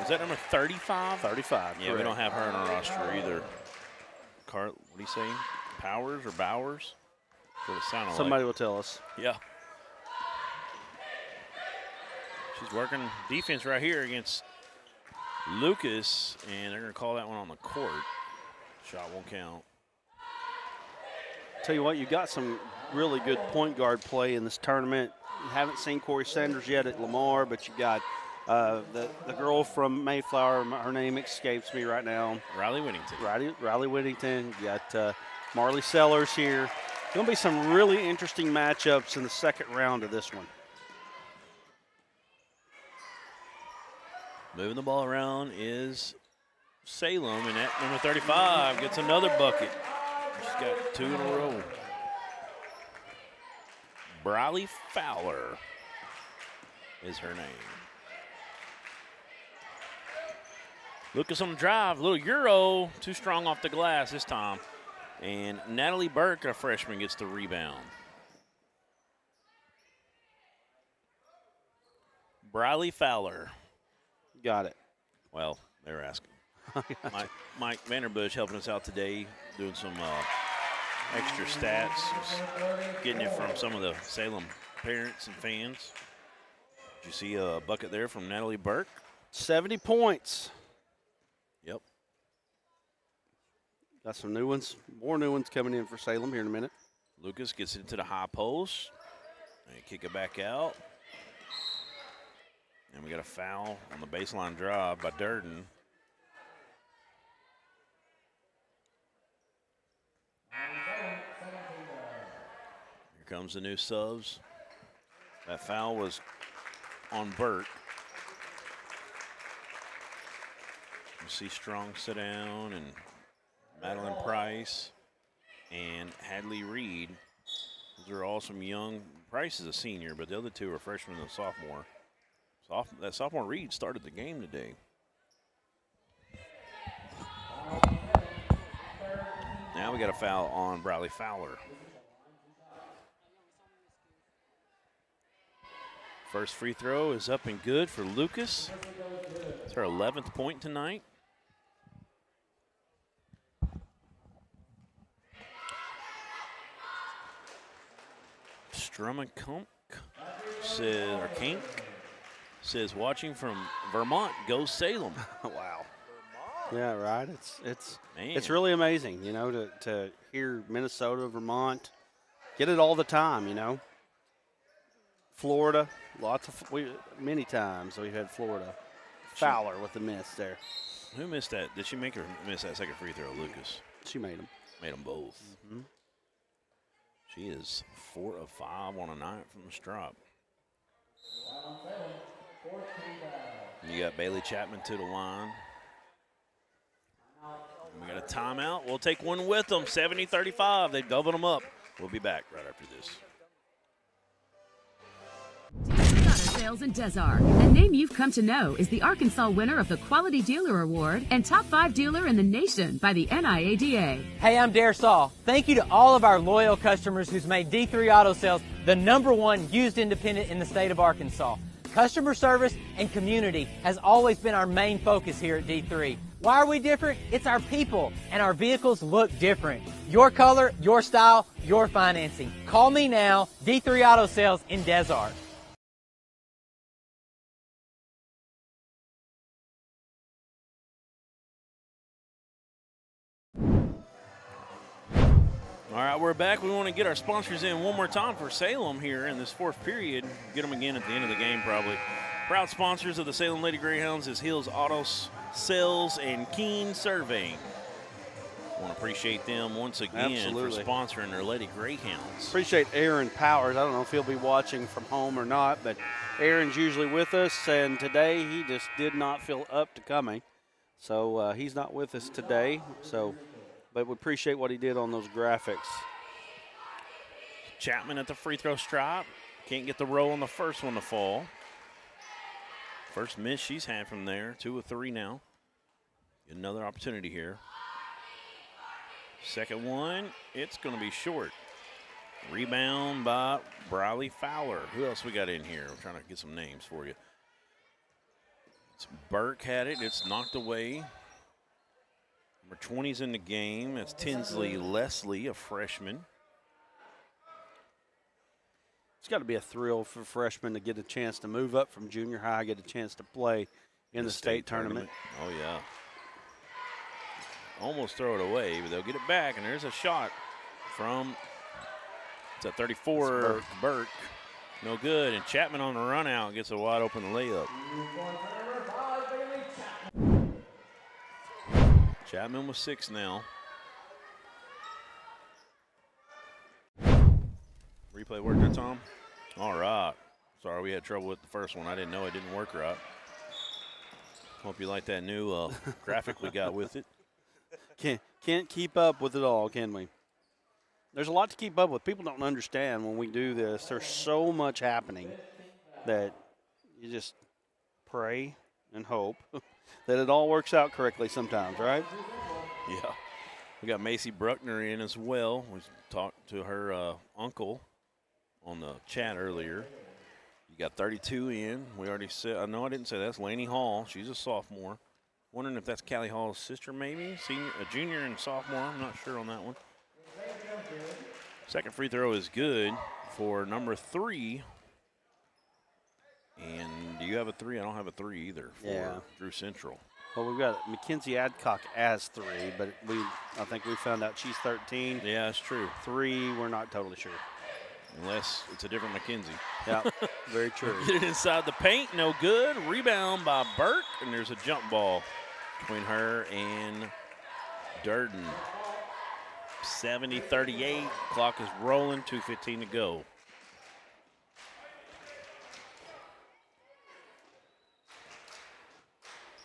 Is that number 35? 35, yeah, correct. We don't have her on our roster either. What do you say? Powers or Bowers? That's what it sounded like. Somebody will tell us. Yeah. She's working defense right here against Lucas, and they're going to call that one on the court. Shot won't count. Tell you what, you got some really good point guard play in this tournament. You haven't seen Corey Sanders yet at Lamar, but you got the girl from Mayflower, her name escapes me right now. Riley Whittington. Riley Whittington. You got Marley Sellers here. Going to be some really interesting matchups in the second round of this one. Moving the ball around is Salem, and that number 35 gets another bucket. She's got 2 in a row. Briley Fowler is her name. Lucas on the drive, little Euro, too strong off the glass this time. And Natalie Burke, a freshman, gets the rebound. Briley Fowler. Got it. Well, they were asking. Mike Vanderbush helping us out today, doing some extra stats, just getting it from some of the Salem parents and fans. Did you see a bucket there from Natalie Burke? 70 points. Yep. Got some new ones, more new ones coming in for Salem here in a minute. Lucas gets it into the high post. And kick it back out. And we got a foul on the baseline drive by Durden. Here comes the new subs. That foul was on Burke. You see Strong sit down, and Madeline Price and Hadley Reed. Those are all some young. Price is a senior, but the other two are freshmen and sophomore. That sophomore Reed started the game today. Now we got a foul on Briley Fowler. First free throw is up and good for Lucas. It's her 11th point tonight. Strummenkunk says, or Kink says, watching from Vermont, go Salem. Wow. Yeah, right. It's really amazing, you know, to hear Minnesota, Vermont, get it all the time, you know. Florida, many times we've had Florida. Fowler with the miss there. Who missed that? Did she make her miss that second free throw, Lucas? She made them. Made them both. Mm-hmm. She is 4 of 5 on a night from the strop. You got Bailey Chapman to the line. We got a timeout. We'll take one with them. 70-35. They doubled them up. We'll be back right after this. Sales in Desart. A name you've come to know is the Arkansas winner of the Quality Dealer Award and top 5 dealer in the nation by the NIADA. Hey, I'm Dare Saul. Thank you to all of our loyal customers who's made D3 Auto Sales the #1 used independent in the state of Arkansas. Customer service and community has always been our main focus here at D3. Why are we different? It's our people, and our vehicles look different. Your color, your style, your financing. Call me now, D3 Auto Sales in Desart. All right, we're back. We want to get our sponsors in one more time for Salem here in this fourth period. Get them again at the end of the game, probably. Proud sponsors of the Salem Lady Greyhounds is Hills Auto Sales and Keene Surveying. I want to appreciate them once again for sponsoring their Lady Greyhounds. Appreciate Aaron Powers. I don't know if he'll be watching from home or not, but Aaron's usually with us, and today he just did not feel up to coming. So he's not with us today. But we appreciate what he did on those graphics. Chapman at the free throw stripe. Can't get the roll on the first one to fall. First miss she's had from there. 2 of 3 now. Get another opportunity here. Second one, it's going to be short. Rebound by Briley Fowler. Who else we got in here? I'm trying to get some names for you. It's Burke had it. It's knocked away. Number 20's in the game. That's Tinsley Leslie, a freshman. It's got to be a thrill for freshmen to get a chance to move up from junior high, get a chance to play in the state tournament. Oh, yeah. Almost throw it away, but they'll get it back, and there's a shot from, it's a 34, Burke. No good, and Chapman on the run out gets a wide open layup. Chapman with 6 now. Replay worked there, Tom? All right. Sorry, we had trouble with the first one. I didn't know it didn't work right. Hope you like that new graphic we got with it. Can't keep up with it all, can we? There's a lot to keep up with. People don't understand when we do this. There's so much happening that you just pray and hope that it all works out correctly sometimes, right? Yeah. We got Macy Bruckner in as well. We talked to her uncle on the chat earlier. You got 32 in. We already said, I know I didn't say that's Lainey Hall. She's a sophomore. Wondering if that's Callie Hall's sister, maybe? A junior and sophomore. I'm not sure on that one. Second free throw is good for number 3. And do you have a 3? I don't have a 3 either for Drew Central. Well, we've got Mackenzie Adcock as 3, but I think we found out she's 13. Yeah, that's true. 3, we're not totally sure. Unless it's a different Mackenzie. Yeah, very true. Get it inside the paint, no good. Rebound by Burke, and there's a jump ball between her and Durden. 70-38, clock is rolling, 2:15 to go.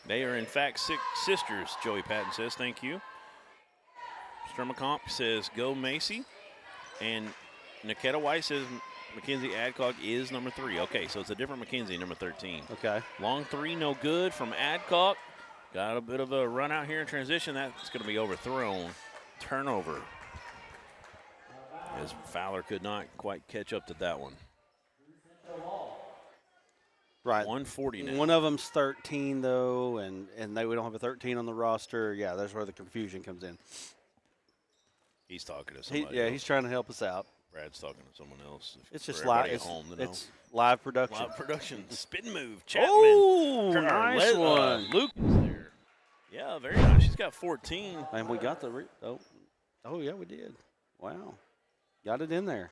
They are, in fact, sisters, Joey Patton says. Thank you. Sturmacomp says, go Macy. And Niketa White says Mackenzie Adcock is number 3. Okay, so it's a different Mackenzie, number 13. Okay. Long 3, no good from Adcock. Got a bit of a run out here in transition. That's going to be overthrown. Turnover. As Fowler could not quite catch up to that one. Right. 140 now. One of them's 13, though, and we don't have a 13 on the roster. Yeah, that's where the confusion comes in. He's talking to somebody. He's trying to help us out. Brad's talking to someone else. It's just live. It's live production. Live production. Spin move. Chapman. Oh, nice one. Luke is there. Yeah, very nice. She's got 14. And we got the oh yeah, we did. Wow, got it in there.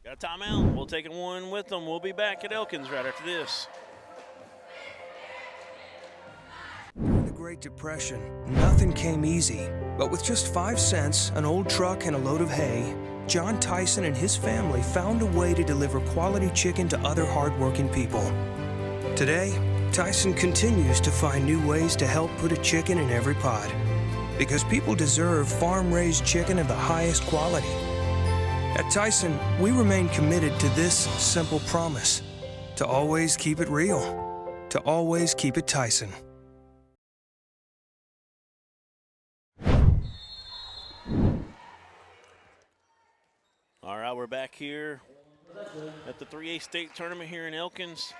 Got a timeout. We'll take one with them. We'll be back at Elkins right after this. During the Great Depression, nothing came easy. But with just 5 cents, an old truck, and a load of hay, John Tyson and his family found a way to deliver quality chicken to other hardworking people. Today, Tyson continues to find new ways to help put a chicken in every pot. Because people deserve farm-raised chicken of the highest quality. At Tyson, we remain committed to this simple promise: to always keep it real, to always keep it Tyson. All right, we're back here at the 3A state tournament here in Elkins.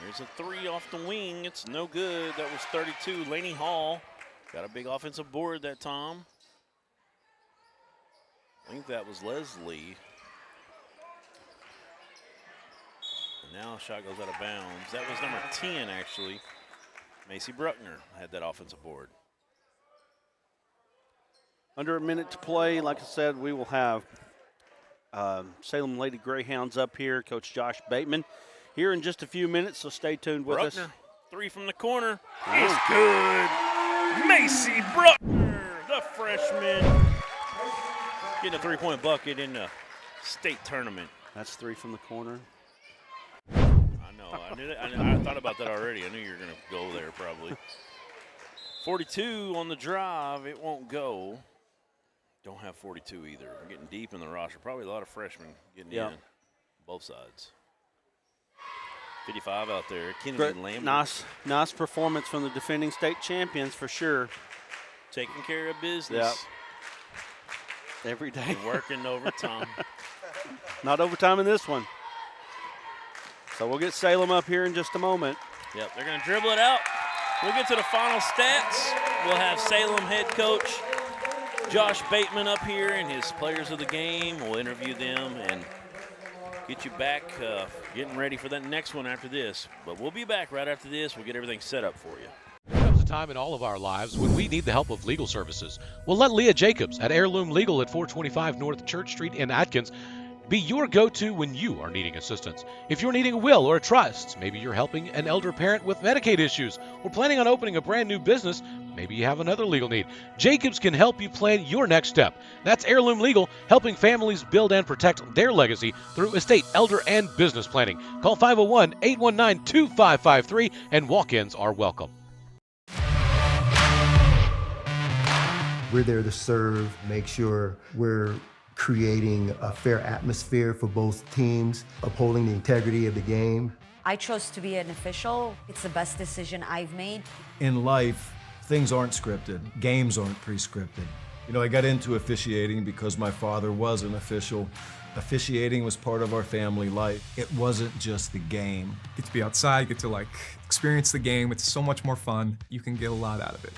Here's a 3 off the wing. It's no good. That was 32. Lainey Hall got a big offensive board that time. I think that was Leslie. And now a shot goes out of bounds. That was number 10, actually. Macy Bruckner had that offensive board. Under a minute to play. Like I said, we will have Salem Lady Greyhounds up here. Coach Josh Bateman here in just a few minutes, so stay tuned with Bruckner, us. 3 from the corner. It's good. Macy Bruckner, the freshman. Getting a 3-point bucket in the state tournament. That's 3 from the corner. I know. I knew that. I thought about that already. I knew you were going to go there probably. 42 on the drive. It won't go. Don't have 42 either. We're getting deep in the roster. Probably a lot of freshmen getting in. Both sides. 55 out there. Kennedy Lambert. Nice performance from the defending state champions for sure. Taking care of business. Yep. Every day. Working overtime. Not overtime in this one. So we'll get Salem up here in just a moment. Yep, they're going to dribble it out. We'll get to the final stats. We'll have Salem head coach Josh Bateman up here and his players of the game. We'll interview them and get you back getting ready for that next one after this. But we'll be back right after this. We'll get everything set up for you. There comes a time in all of our lives when we need the help of legal services. Well, let Leah Jacobs at Heirloom Legal at 425 North Church Street in Atkins be your go-to when you are needing assistance. If you're needing a will or a trust, maybe you're helping an elder parent with Medicaid issues, or planning on opening a brand new business, maybe you have another legal need. Jacobs can help you plan your next step. That's Heirloom Legal, helping families build and protect their legacy through estate, elder, and business planning. Call 501-819-2553, and walk-ins are welcome. We're there to serve, make sure we're creating a fair atmosphere for both teams, upholding the integrity of the game. I chose to be an official. It's the best decision I've made. In life, things aren't scripted. Games aren't pre-scripted. You know, I got into officiating because my father was an official. Officiating was part of our family life. It wasn't just the game. Get to be outside, get to experience the game. It's so much more fun. You can get a lot out of it.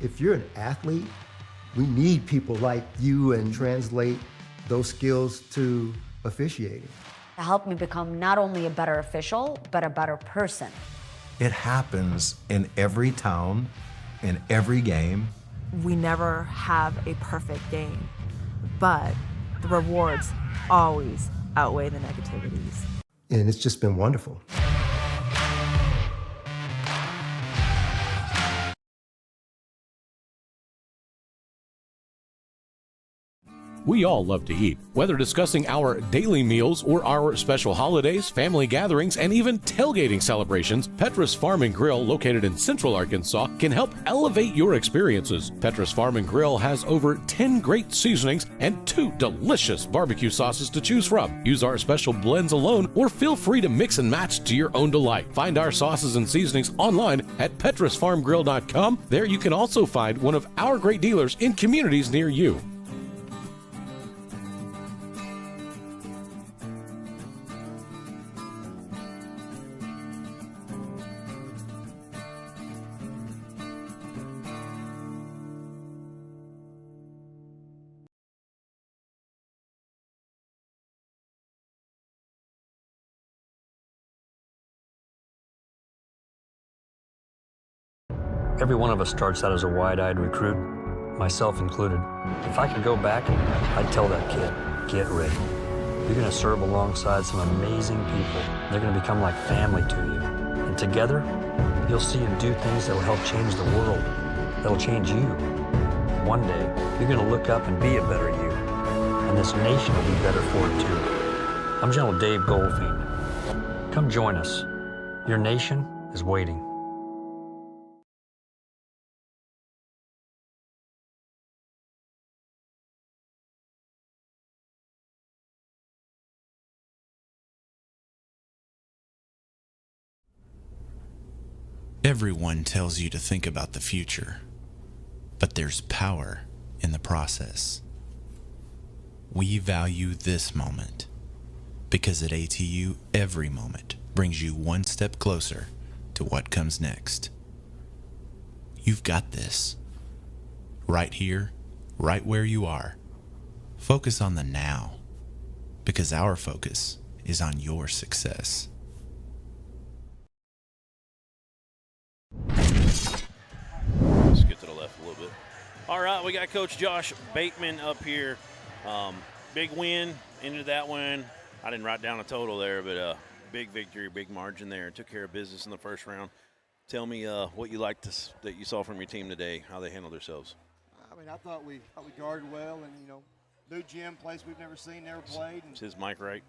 If you're an athlete, we need people like you and translate those skills to officiating. To help me become not only a better official, but a better person. It happens in every town, in every game. We never have a perfect game, but the rewards always outweigh the negativities. And it's just been wonderful. We all love to eat. Whether discussing our daily meals or our special holidays, family gatherings, and even tailgating celebrations, Petra's Farm and Grill, located in Central Arkansas, can help elevate your experiences. Petra's Farm and Grill has over 10 great seasonings and 2 delicious barbecue sauces to choose from. Use our special blends alone or feel free to mix and match to your own delight. Find our sauces and seasonings online at petrasfarmgrill.com. There you can also find one of our great dealers in communities near you. Every one of us starts out as a wide-eyed recruit, myself included. If I could go back, I'd tell that kid, get ready. You're gonna serve alongside some amazing people. They're gonna become like family to you. And together, you'll see them do things that'll help change the world, that'll change you. One day, you're gonna look up and be a better you. And this nation will be better for it too. I'm General Dave Goldfein. Come join us. Your nation is waiting. Everyone tells you to think about the future, but there's power in the process. We value this moment because at ATU, every moment brings you one step closer to what comes next. You've got this. Right here, right where you are. Focus on the now, because our focus is on your success. Let's get to the left a little bit. All right, we got Coach Josh Bateman up here. Big win into that one. I didn't write down a total there, but big victory, big margin there. Took care of business in the first round. Tell me what you liked that you saw from your team today, how they handled themselves. I mean, I thought we guarded well, and new gym, place we've never seen, never played. And, is his mic right?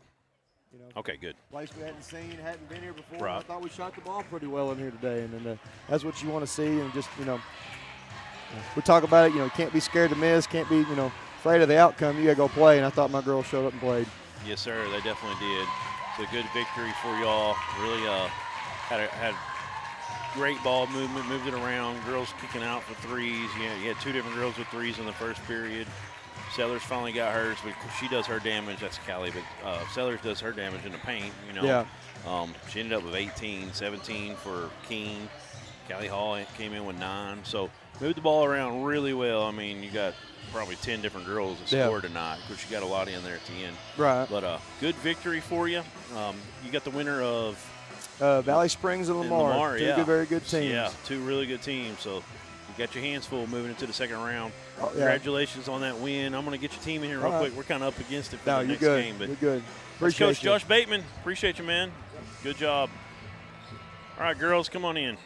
Okay, good. Place we hadn't seen, hadn't been here before. Right. I thought we shot the ball pretty well in here today, and then that's what you want to see. And just we talk about it. Can't be scared to miss. Can't be afraid of the outcome. You got to go play. And I thought my girls showed up and played. Yes, sir. They definitely did. It's a good victory for y'all. Really had great ball movement, moved it around. Girls kicking out for threes. You had 2 different girls with threes in the first period. Sellers finally got hers, but she does her damage. That's Callie, but Sellers does her damage in the paint. Yeah. She ended up with 18, 17 for Keene. Callie Hall came in with 9. So moved the ball around really well. I mean, you got probably 10 different girls that scored tonight, because you got a lot in there at the end. Right. But good victory for you. You got the winner of Valley Springs and Lamar. Two very good teams. Yeah, 2 really good teams. So you got your hands full moving into the second round. Oh, yeah. Congratulations on that win. I'm going to get your team in here real quick. We're kind of up against it for the next game. But you're good. That's Appreciate Coach you. Josh Bateman. Appreciate you, man. Good job. All right, girls, come on in.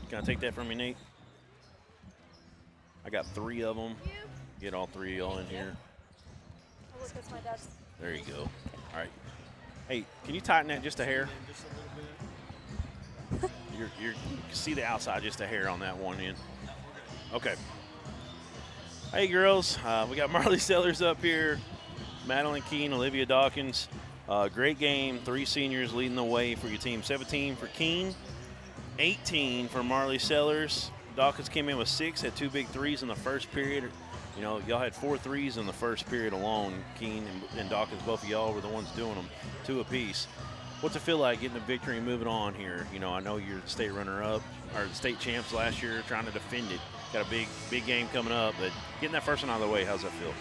Can I take that from you, Nate? I got 3 of them. Get all 3 of y'all in here. There you go. All right. Hey, can you tighten that just a hair? You can see the outside, just a hair on that one end. Okay. Hey, girls. We got Marley Sellers up here, Madeline Keene, Olivia Dawkins. Great game. 3 seniors leading the way for your team. 17 for Keene, 18 for Marley Sellers. Dawkins came in with 6, had 2 big threes in the first period. You know, y'all had 4 threes in the first period alone. Keene and Dawkins, both of y'all were the ones doing them, 2 apiece. What's it feel like getting a victory and moving on here? You know, I know you're the state runner-up, or the state champs last year, trying to defend it. Got a big game coming up, but getting that first one out of the way, how's that feel?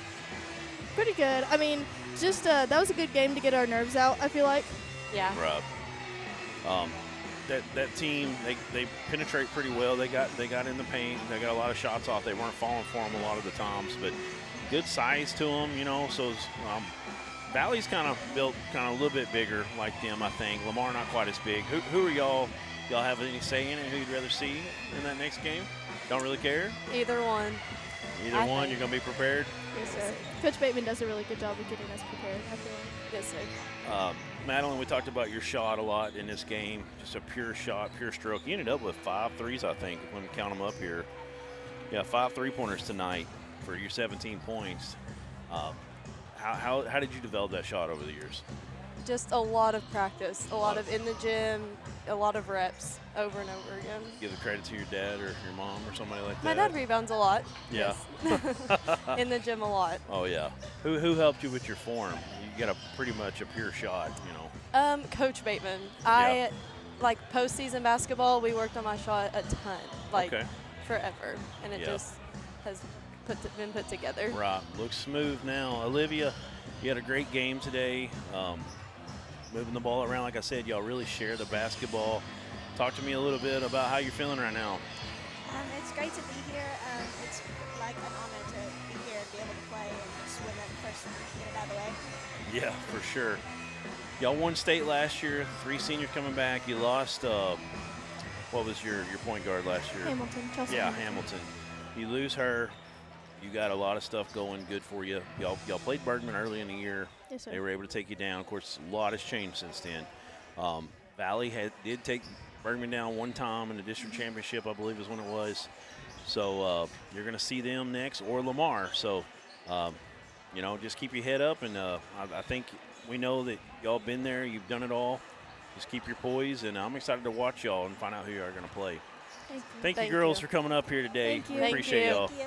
Pretty good. I mean, just that was a good game to get our nerves out, I feel like. Yeah. Right. That team, they penetrate pretty well. They got in the paint. They got a lot of shots off. They weren't falling for them a lot of the times, but good size to them, you know. So Valley's kind of built a little bit bigger like them, I think. Lamar not quite as big. Who are y'all? Y'all have any say in it? Who you'd rather see in that next game? Don't really care? Either one. Either one, you're going to be prepared? Yes, sir. Coach Bateman does a really good job of getting us prepared, I feel like. Yes, sir. Madeline, we talked about your shot a lot in this game. Just a pure shot, pure stroke. You ended up with 5 threes, I think, when we count them up here. Yeah, 5 3-pointers tonight for your 17 points. How did you develop that shot over the years? Just a lot of practice, a lot of in the gym, a lot of reps over and over again. Give the credit to your dad or your mom or somebody like that. My dad rebounds a lot. Yeah. Yes. In the gym a lot. Oh, yeah. Who helped you with your form? You got pretty much a pure shot, you know. Coach Bateman. Yeah. Like postseason basketball, we worked on my shot a ton, like forever, and it Yeah. just has been put together. Right. Looks smooth now. Olivia, you had a great game today. Moving the ball around, like I said, y'all really share the basketball. Talk to me a little bit about how you're feeling right now. It's great to be here. It's like an honor to be here and be able to play and just win that first one, get it out of the way. Yeah, for sure. Y'all won state last year. 3 seniors coming back. You lost, what was your point guard last year? Hamilton, Chelsea. Yeah, Hamilton. You lose her. You got a lot of stuff going good for you. Y'all played Bergman early in the year. Yes, sir. They were able to take you down. Of course, a lot has changed since then. Valley did take Bergman down one time in the district championship, I believe is when it was. So you're going to see them next, or Lamar. So, you know, just keep your head up. And I think we know that y'all been there. You've done it all. Just keep your poise. And I'm excited to watch y'all and find out who you are going to play. Thank you. Thank you, girls, for coming up here today. Thank you. We appreciate y'all. Thank you.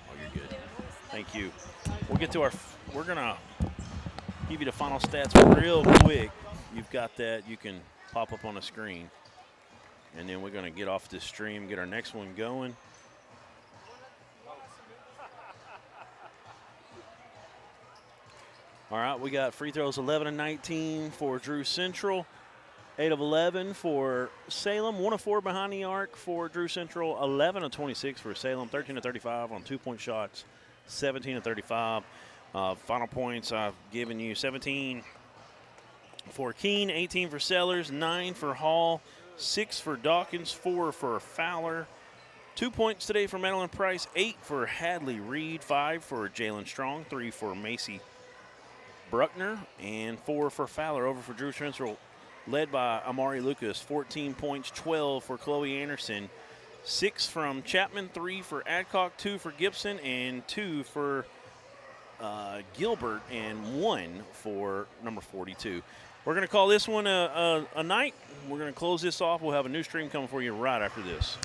Oh, you're good. Thank you. We'll get to we're going to give you the final stats real quick. You've got that. You can pop up on the screen. And then we're going to get off this stream, get our next one going. All right, we got free throws 11 of 19 for Drew Central. 8 of 11 for Salem. 1 of 4 behind the arc for Drew Central. 11 of 26 for Salem. 13 of 35 on 2-point shots. 17 of 35. Final points I've given you. 17 for Keene. 18 for Sellers. 9 for Hall. 6 for Dawkins. 4 for Fowler. 2 points today for Madeline Price. 8 for Hadley Reed. 5 for Jalen Strong. 3 for Macy Bruckner. And 4 for Fowler. Over for Drew Central, led by Amari Lucas. 14 points, 12 for Chloe Anderson. 6 from Chapman, 3 for Adcock, 2 for Gibson, and 2 for Gilbert, and 1 for number 42. We're going to call this one a night. We're going to close this off. We'll have a new stream coming for you right after this.